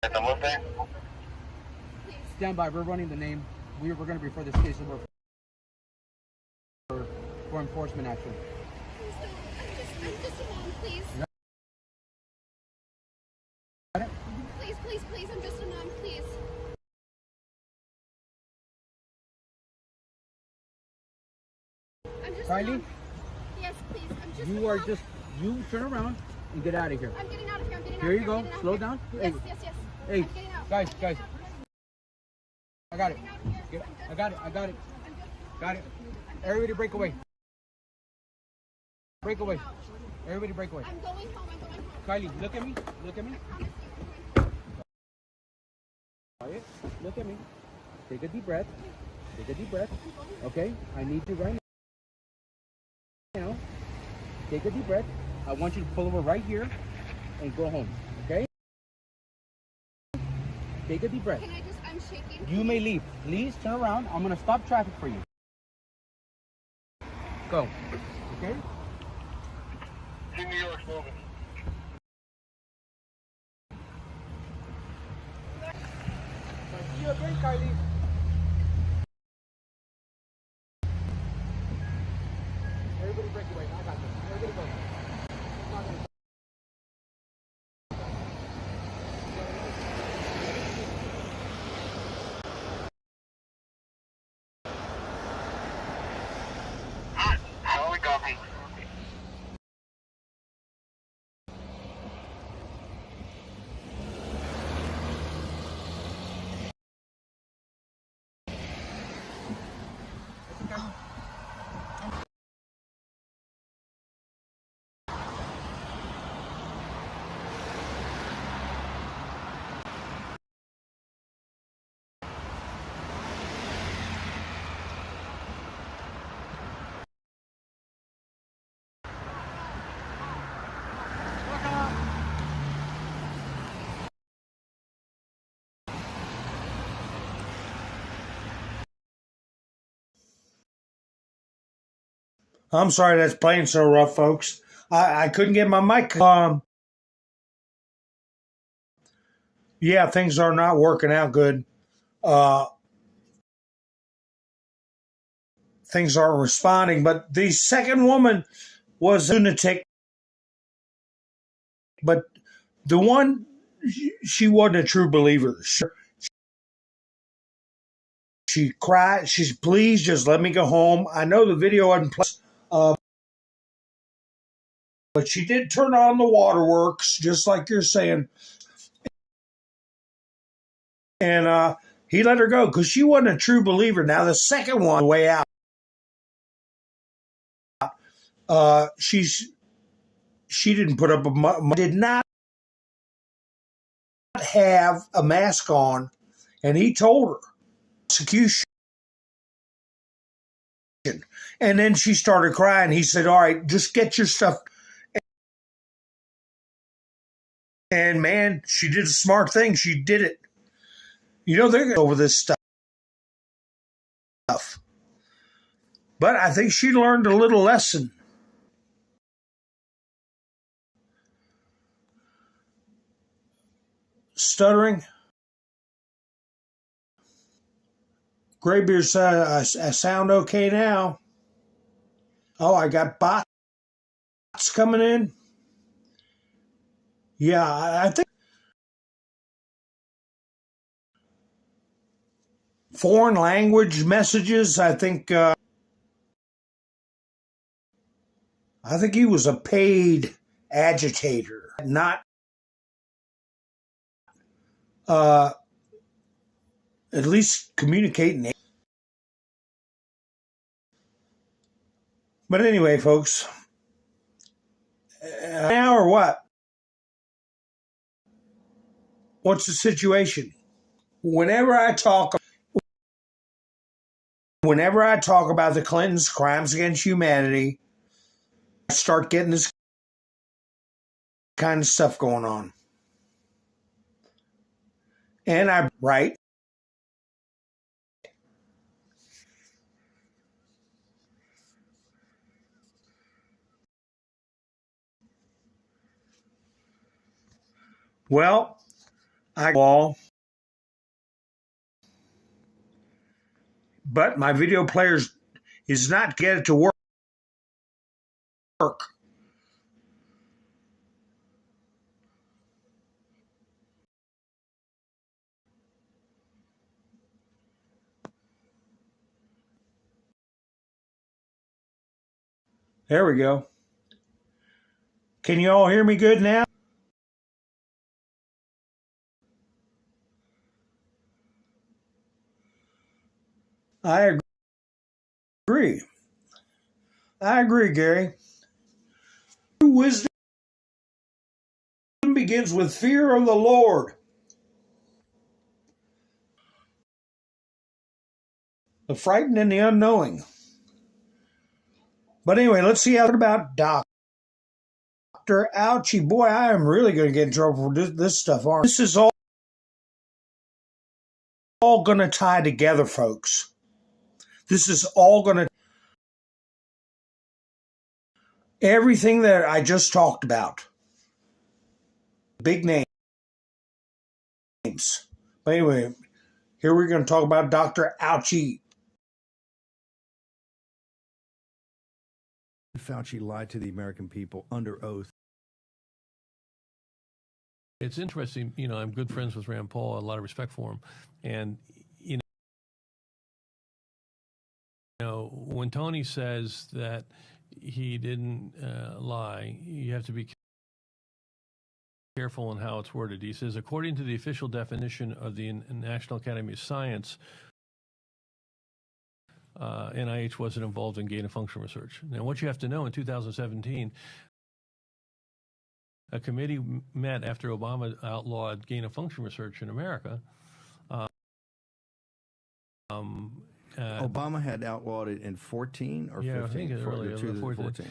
At the Mustang? Stand by. We're running the name. We're going to refer this case over for enforcement action. I'm just a mom, please. Got it? Please, I'm just a mom, please. I'm just Kylie? a mom. Yes, please, I'm just You a are mom. just, you turn around and get out of here. I'm getting out of here, Here you go. Slow down. Yes. Hey, I'm getting out. guys. I got it. I got it. Got it. Everybody break away. Break away. Everybody break away. I'm going home. Kylie, look at me. Quiet. Look at me. Take a deep breath. Okay? I need you right now. Take a deep breath. I want you to pull over right here and go home. Okay? Take a deep breath. I'm shaking. You may leave. Please turn around. I'm going to stop traffic for you. Go. Okay? In New York, moving. See you again, Kylie. Everybody break away. I got this. Everybody go. It's not gonna... How are we going? I'm sorry that's playing so rough, folks. I couldn't get my mic. Yeah, things are not working out good. Things aren't responding. But the second woman was a lunatic. But the one, she wasn't a true believer. She cried. She's, please just let me go home. I know the video wasn't but she did turn on the waterworks, just like you're saying. And he let her go because she wasn't a true believer. Now, the second one, the way out, she didn't put up did not have a mask on, and he told her execution. And then she started crying. He said, all right, just get your stuff. And man, she did a smart thing. She did it. You know, they're over this stuff. But I think she learned a little lesson. Stuttering. Graybeard said, I sound okay now. Oh, I got bots coming in. Yeah, I think foreign language messages. I think he was a paid agitator, not at least communicating. But anyway, folks, now or what? What's the situation? Whenever I talk about the Clintons' crimes against humanity, I start getting this kind of stuff going on. And I'm right. Well, but my video players is not get it to work. There we go. Can you all hear me good now? I agree. I agree, Gary. Wisdom begins with fear of the Lord. The frightened and the unknowing. But anyway, let's see how about Dr. Ouchie. Boy, I am really going to get in trouble for this stuff. This is all going to tie together, folks. This is all going to everything that I just talked about. Big names. But anyway, here we're going to talk about Dr. Fauci. Fauci lied to the American people under oath. It's interesting, you know, I'm good friends with Rand Paul, a lot of respect for him. And, you know, when Tony says that he didn't lie, you have to be careful in how it's worded. He says, according to the official definition of the National Academy of Science, NIH wasn't involved in gain-of-function research. Now, what you have to know, in 2017, a committee met after Obama outlawed gain-of-function research in America. Obama had outlawed it in 14 or 15? I think it earlier, 14.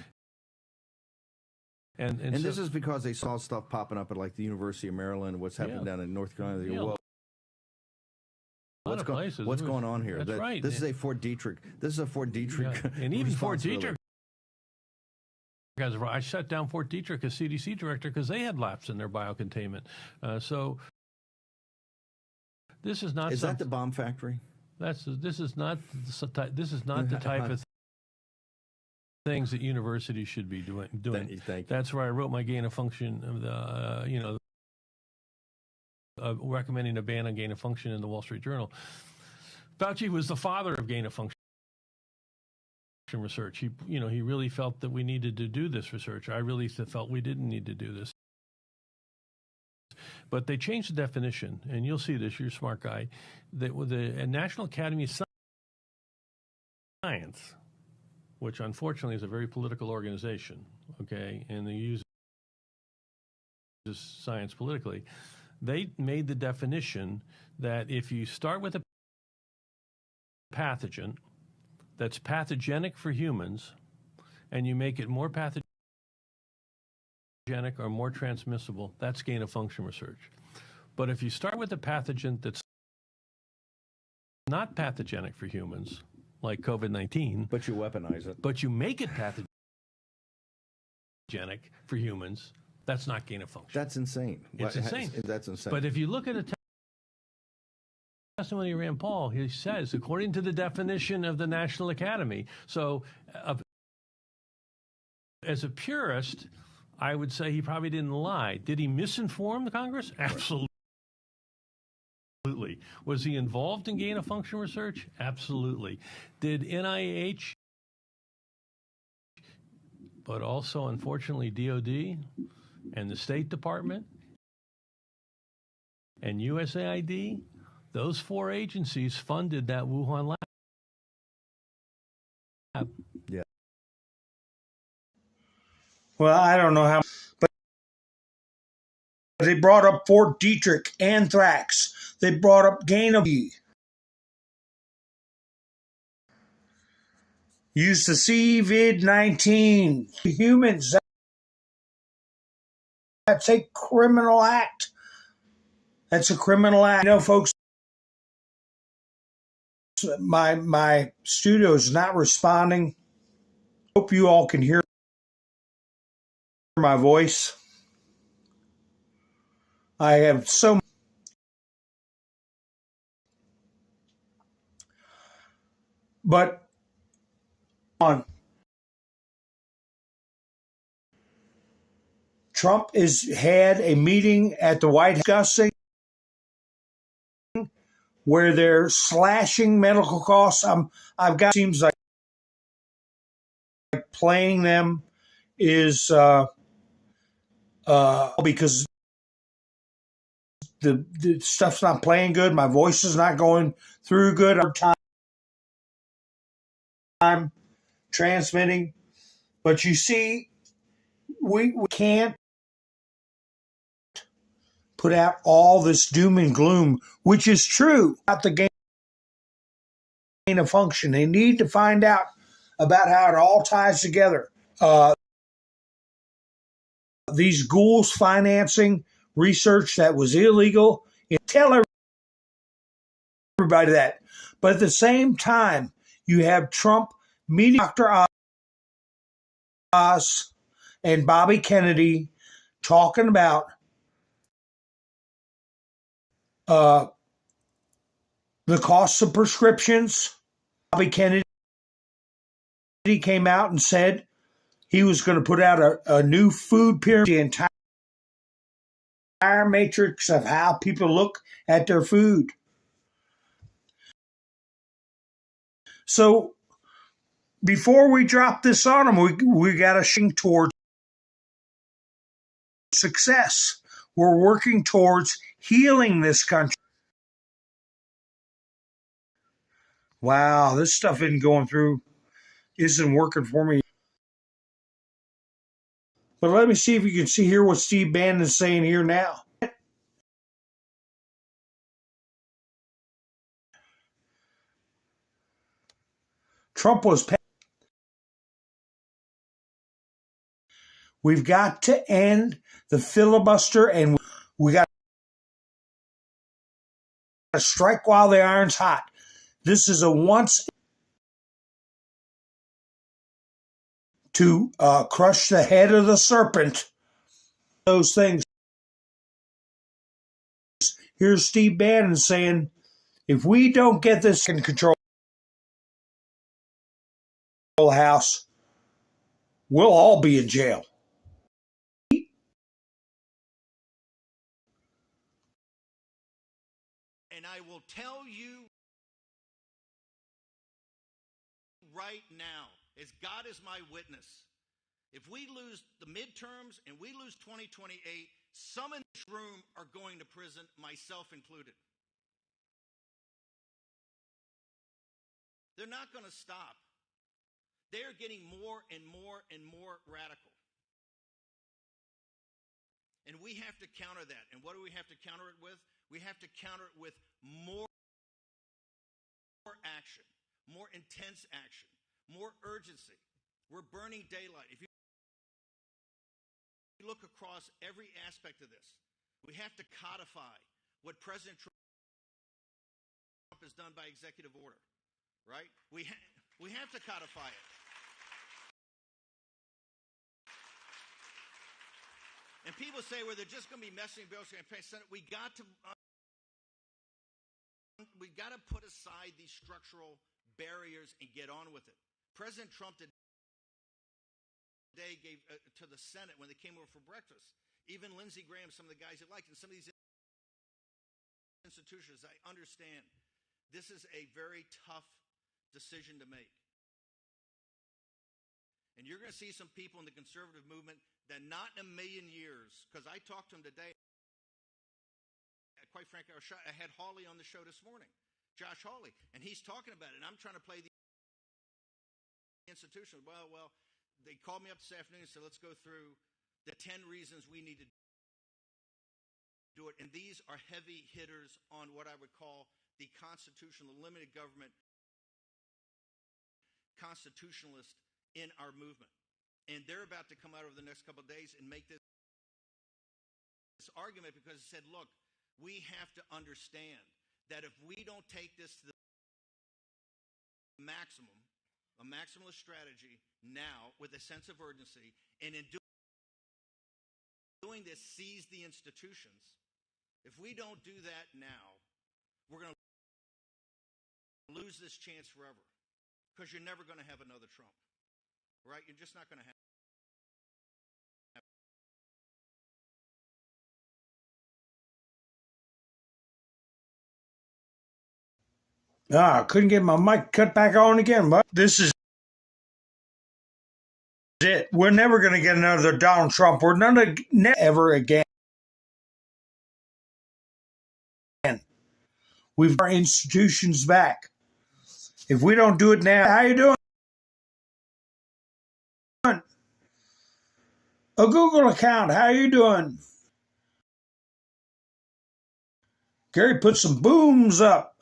And so, this is because they saw stuff popping up at like the University of Maryland, what's happening down in North Carolina. They go, whoa, what's going on here? That's right. This is a Fort Detrick. This is a Fort Detrick. Yeah. And even Fort Detrick. I shut down Fort Detrick as CDC director because they had lapse in their biocontainment. So this is not. Is that the bomb factory? This is not the type of things that universities should be doing. Thank you. That's where I wrote my gain of function. Recommending a ban on gain of function in the Wall Street Journal. Fauci was the father of gain of function research. He really felt that we needed to do this research. I really felt we didn't need to do this. But they changed the definition, and you'll see this, you're a smart guy, that with the National Academy of Science, which unfortunately is a very political organization, okay, and they use science politically, they made the definition that if you start with a pathogen that's pathogenic for humans, and you make it more pathogenic or more transmissible, that's gain-of-function research. But if you start with a pathogen that's not pathogenic for humans, like COVID-19, but you weaponize it, but you make it pathogenic for humans, that's not gain-of-function. That's insane. It's insane. That's insane. But if you look at a testimony of Rand Paul, he says, according to the definition of the National Academy. So as a purist, I would say he probably didn't lie. Did he misinform the Congress? Absolutely. Was he involved in gain-of-function research? Absolutely. Did NIH, but also, unfortunately, DOD and the State Department and USAID, those four agencies funded that Wuhan lab. Yeah. Well, I don't know how, but they brought up Fort Detrick, anthrax. They brought up used the COVID-19 humans. That's a criminal act. That's a criminal act. You know, folks, my studio is not responding. Hope you all can hear my voice. I have so but on Trump had a meeting at the White House discussing where they're slashing medical costs. Seems like playing them is because the stuff's not playing good. My voice is not going through good. Time transmitting, but you see, we can't put out all this doom and gloom, which is true about the gain of function. They need to find out about how it all ties together. These ghouls financing research that was illegal. Tell everybody that. But at the same time, you have Trump meeting Dr. Oz and Bobby Kennedy talking about the cost of prescriptions. Bobby Kennedy came out and said he was going to put out a new food pyramid, the entire matrix of how people look at their food. So before we drop this on them, we got to shing towards success. We're working towards healing this country. Wow, this stuff isn't working for me. But let me see if you can hear what Steve Bannon is saying here now. Trump was. We've got to end the filibuster, and we got to strike while the iron's hot. This is a once to crush the head of the serpent. Those things. Here's Steve Bannon saying, if we don't get this in control of the House, we'll all be in jail. And I will tell you right now, as God is my witness, if we lose the midterms and we lose 2028, some in this room are going to prison, myself included. They're not going to stop. They're getting more and more and more radical. And we have to counter that. And what do we have to counter it with? We have to counter it with more action, more intense action, more urgency. We're burning daylight. If you look across every aspect of this, we have to codify what President Trump has done by executive order, right? We have to codify it. And people say, well, they're just going to be messing bills and pay Senate. We got to put aside these structural barriers and get on with it. President Trump today gave to the Senate when they came over for breakfast. Even Lindsey Graham, some of the guys he liked, and some of these institutions, I understand. This is a very tough decision to make. And you're going to see some people in the conservative movement that not in a million years, because I talked to them today, quite frankly, I had Hawley on the show this morning, Josh Hawley, and he's talking about it, and I'm trying to play the institution. Well, they called me up this afternoon and said, let's go through the 10 reasons we need to do it, and these are heavy hitters on what I would call the constitutional, limited government constitutionalist in our movement. And they're about to come out over the next couple of days and make this argument because it said, look, we have to understand that if we don't take this to the maximum, a maximalist strategy now with a sense of urgency, and in doing this, seize the institutions, if we don't do that now, we're going to lose this chance forever because you're never going to have another Trump. Right? You're just not going to have. I couldn't get my mic cut back on again, but this is it. We're never going to get another Donald Trump. We're never again. We've got our institutions back. If we don't do it now, how you doing? A Google account. How you doing? Gary put some booms up.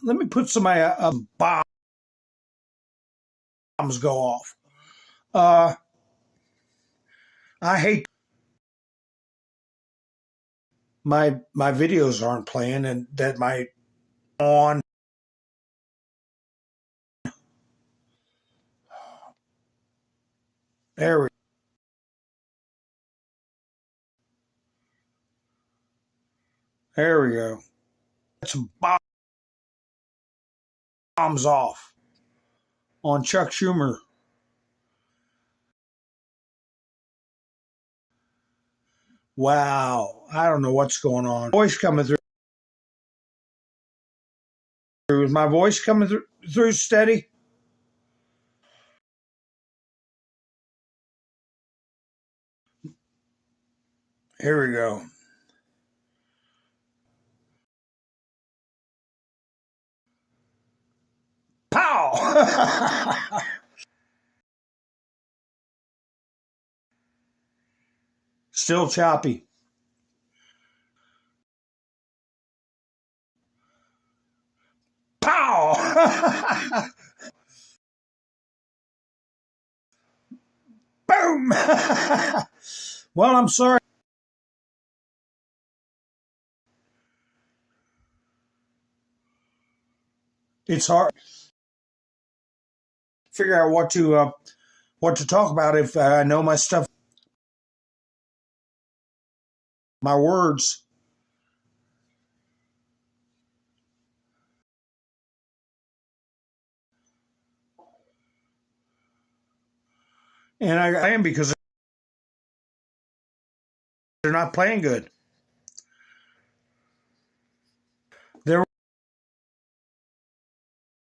Let me put some bombs go off. I hate my videos aren't playing, and that my on. There we go. There we go. Get some bombs off on Chuck Schumer. Wow. I don't know what's going on. Voice coming through. Is my voice coming through steady? Here we go. Pow! Still choppy. Pow! Boom! Well, I'm sorry. It's hard to figure out what to talk about if I know my stuff, my words. And I am, because they're not playing good. There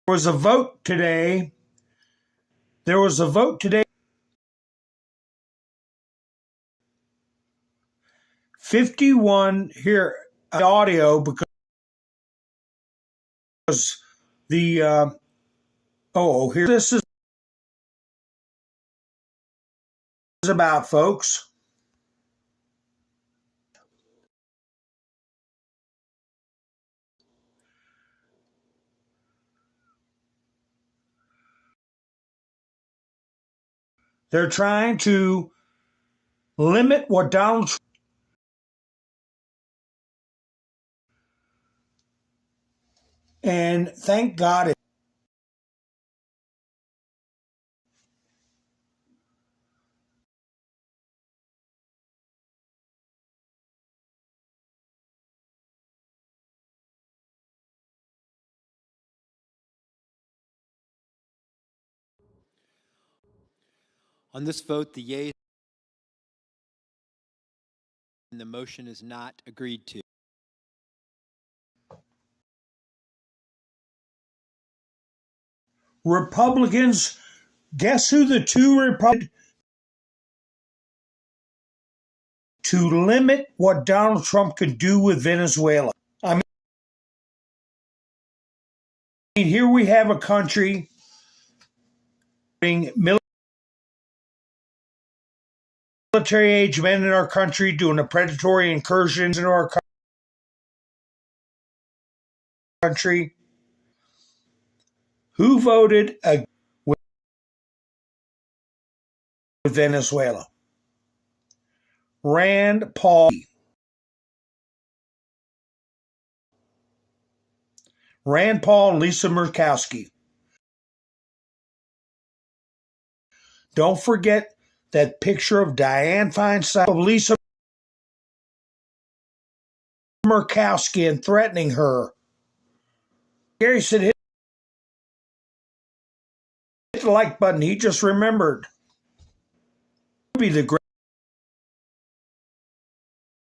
was a vote today. 51 here audio, because the here this is about, folks. They're trying to limit what Donald Trump, and thank God. On this vote, the yeas and the motion is not agreed to. Republicans, guess who the two Republicans to limit what Donald Trump could do with Venezuela? I mean, here we have a country being military age men in our country doing a predatory incursions into our country. Who voted with Venezuela? Rand Paul. Rand Paul and Lisa Murkowski. Don't forget that picture of Dianne Feinstein, of Lisa Murkowski, and threatening her. Gary said, hit the like button. He just remembered. It would be the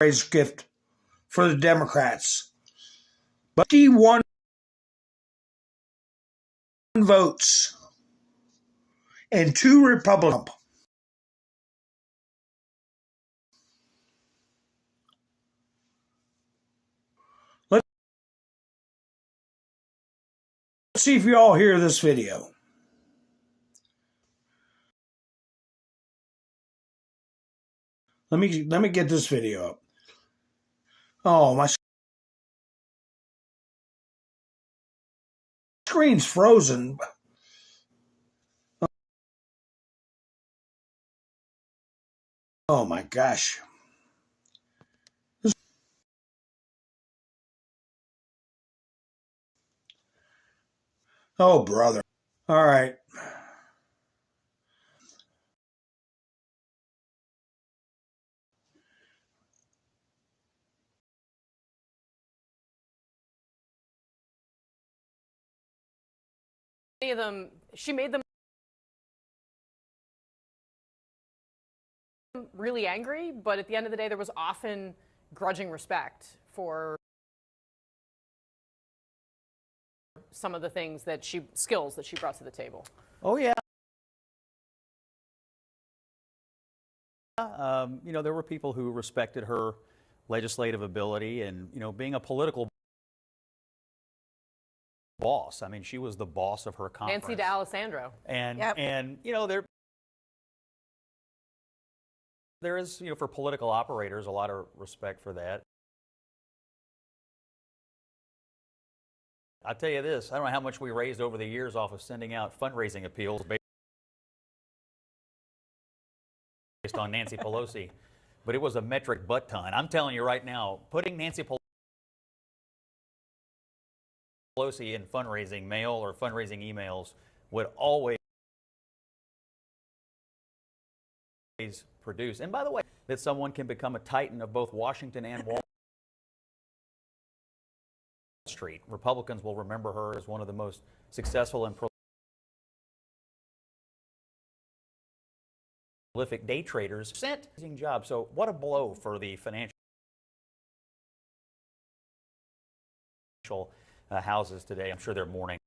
greatest gift for the Democrats. But 51 votes and 2 Republicans. Let's see if you all hear this video. Let me get this video up. Oh, my screen's frozen. Oh my gosh. Oh, brother. All right. of them, she made them really angry, but at the end of the day, there was often grudging respect for some of the things that skills that she brought to the table. Oh, yeah. You know, there were people who respected her legislative ability and, you know, being a political boss. I mean, she was the boss of her conference. Nancy D'Alessandro. And you know, there is, you know, for political operators, a lot of respect for that. I'll tell you this, I don't know how much we raised over the years off of sending out fundraising appeals based on Nancy Pelosi, but it was a metric butt ton. I'm telling you right now, putting Nancy Pelosi in fundraising mail or fundraising emails would always produce. And by the way, that someone can become a titan of both Washington and Wall Street. Republicans will remember her as one of the most successful and prolific day traders. Amazing job. So what a blow for the financial houses today. I'm sure they're mourning.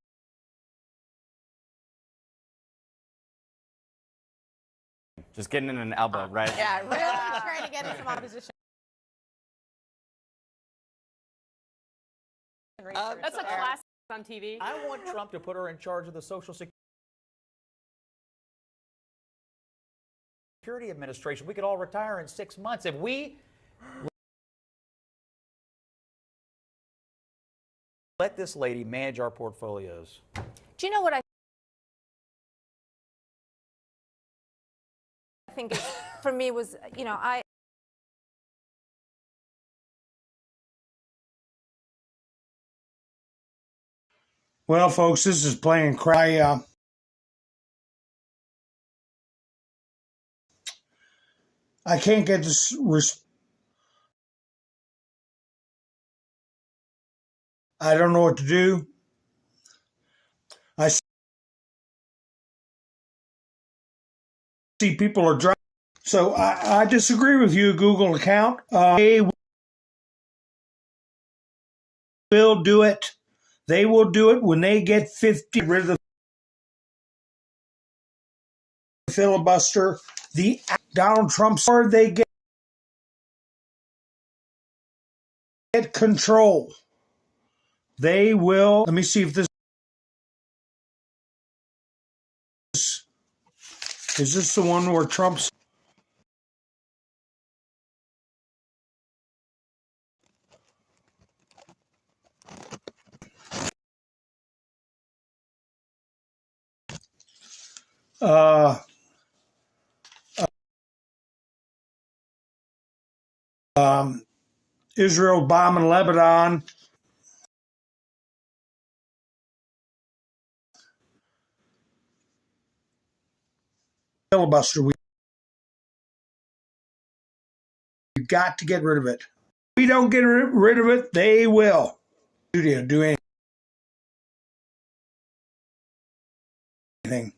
Just getting in an elbow, right? Yeah, really trying to get in some opposition. That's a classic on TV. I want Trump to put her in charge of the Social Security Administration. We could all retire in 6 months. If we let this lady manage our portfolios. Do you know what I think is, for me was, you know, Well, folks, this is playing cry. I can't get this. I don't know what to do. I see people are driving. So I disagree with you, Google account. They will do it. They will do it when they get 50 rid of the filibuster. The Donald Trump's or they get control. They will. Let me see if this is this the one where Trump's. Israel bombing Lebanon. Filibuster. We've got to get rid of it. If we don't get rid of it, they will. Do anything.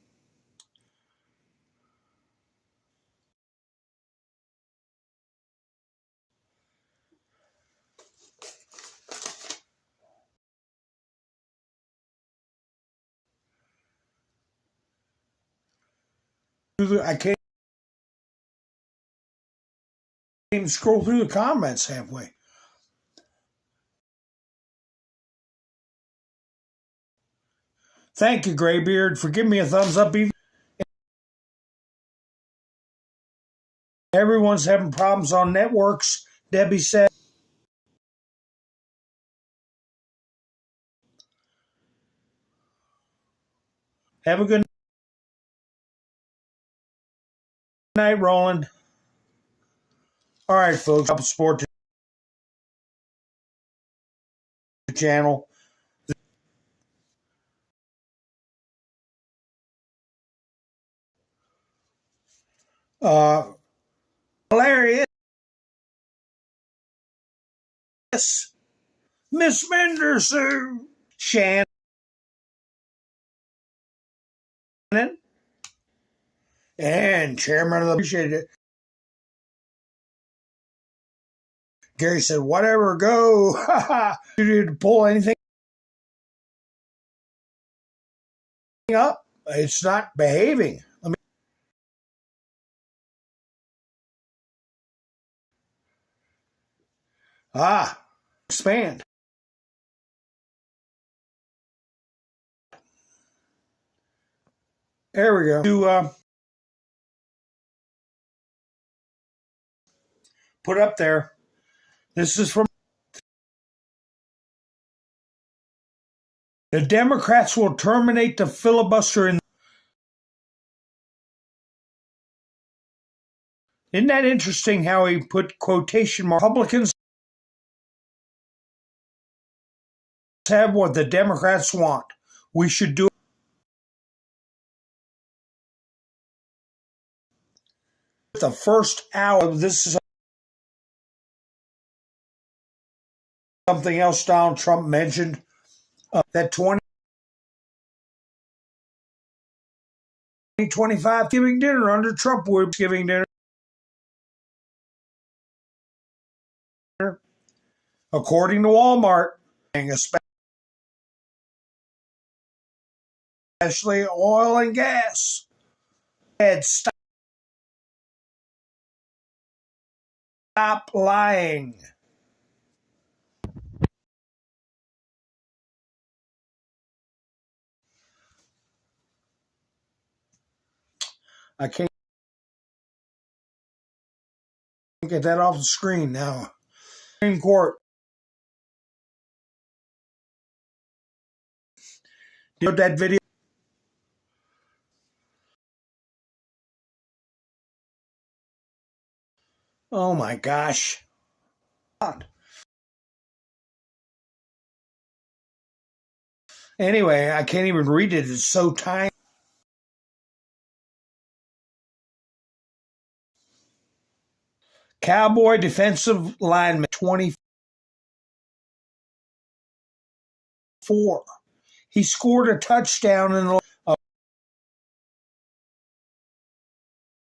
I can't even scroll through the comments halfway. Thank you, Graybeard, for giving me a thumbs up. Everyone's having problems on networks, Debbie said. Have a good night, Roland. All right, folks, help support the channel. Hilarious. Miss Menderson. Shan. and chairman of the appreciate it. Gary said, whatever, go. You didn't pull anything up. It's not behaving. Expand. There we go. To put up there. This is from the Democrats will terminate the filibuster in. Isn't that interesting how he put quotation marks? Republicans have what the Democrats want. We should do it. The first hour. This is something else Donald Trump mentioned. That 2025 giving dinner under Trump was giving dinner. According to Walmart, especially oil and gas. Stop lying. I can't get that off the screen now. Supreme Court. Did that video? Oh my gosh. Anyway, I can't even read it. It's so tiny. Cowboy defensive lineman 24. He scored a touchdown in the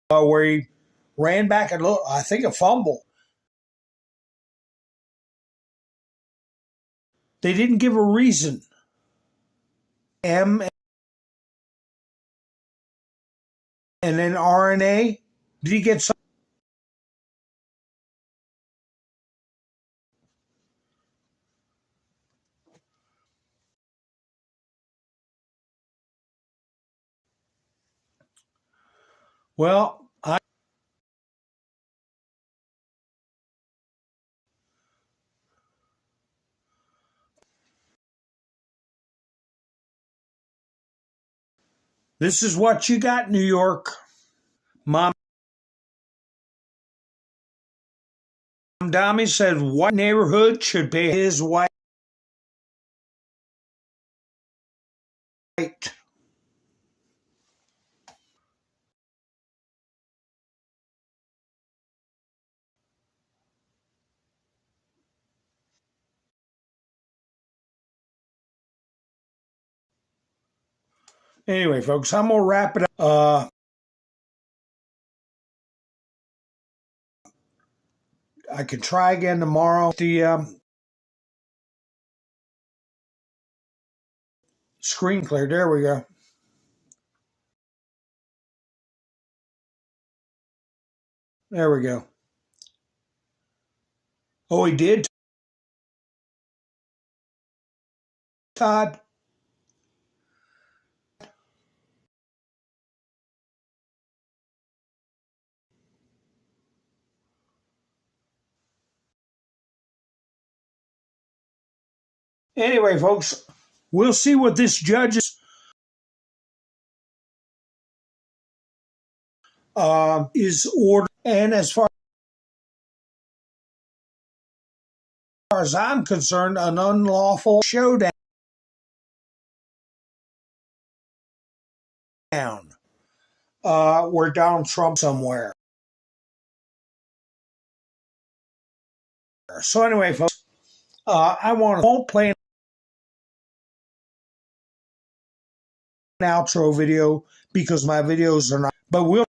where he ran back and looked, I think a fumble. They didn't give a reason. M and then RNA. Did he get some? Well, this is what you got, New York. Mom Dami said, what neighborhood should pay his white? Anyway, folks, I'm going to wrap it up. I can try again tomorrow. The screen cleared. There we go. There we go. Oh, he did? Todd? Anyway, folks, we'll see what this judge is ordered. And as far as I'm concerned, an unlawful showdown. Where Donald Trump somewhere. So anyway, folks, I won't play outro video because my videos are not, but we'll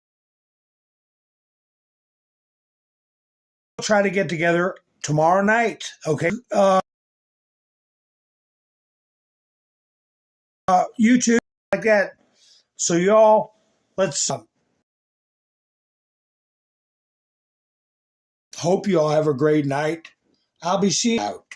try to get together tomorrow night. Okay. YouTube like that. So y'all, let's hope you all have a great night. I'll be seeing you out.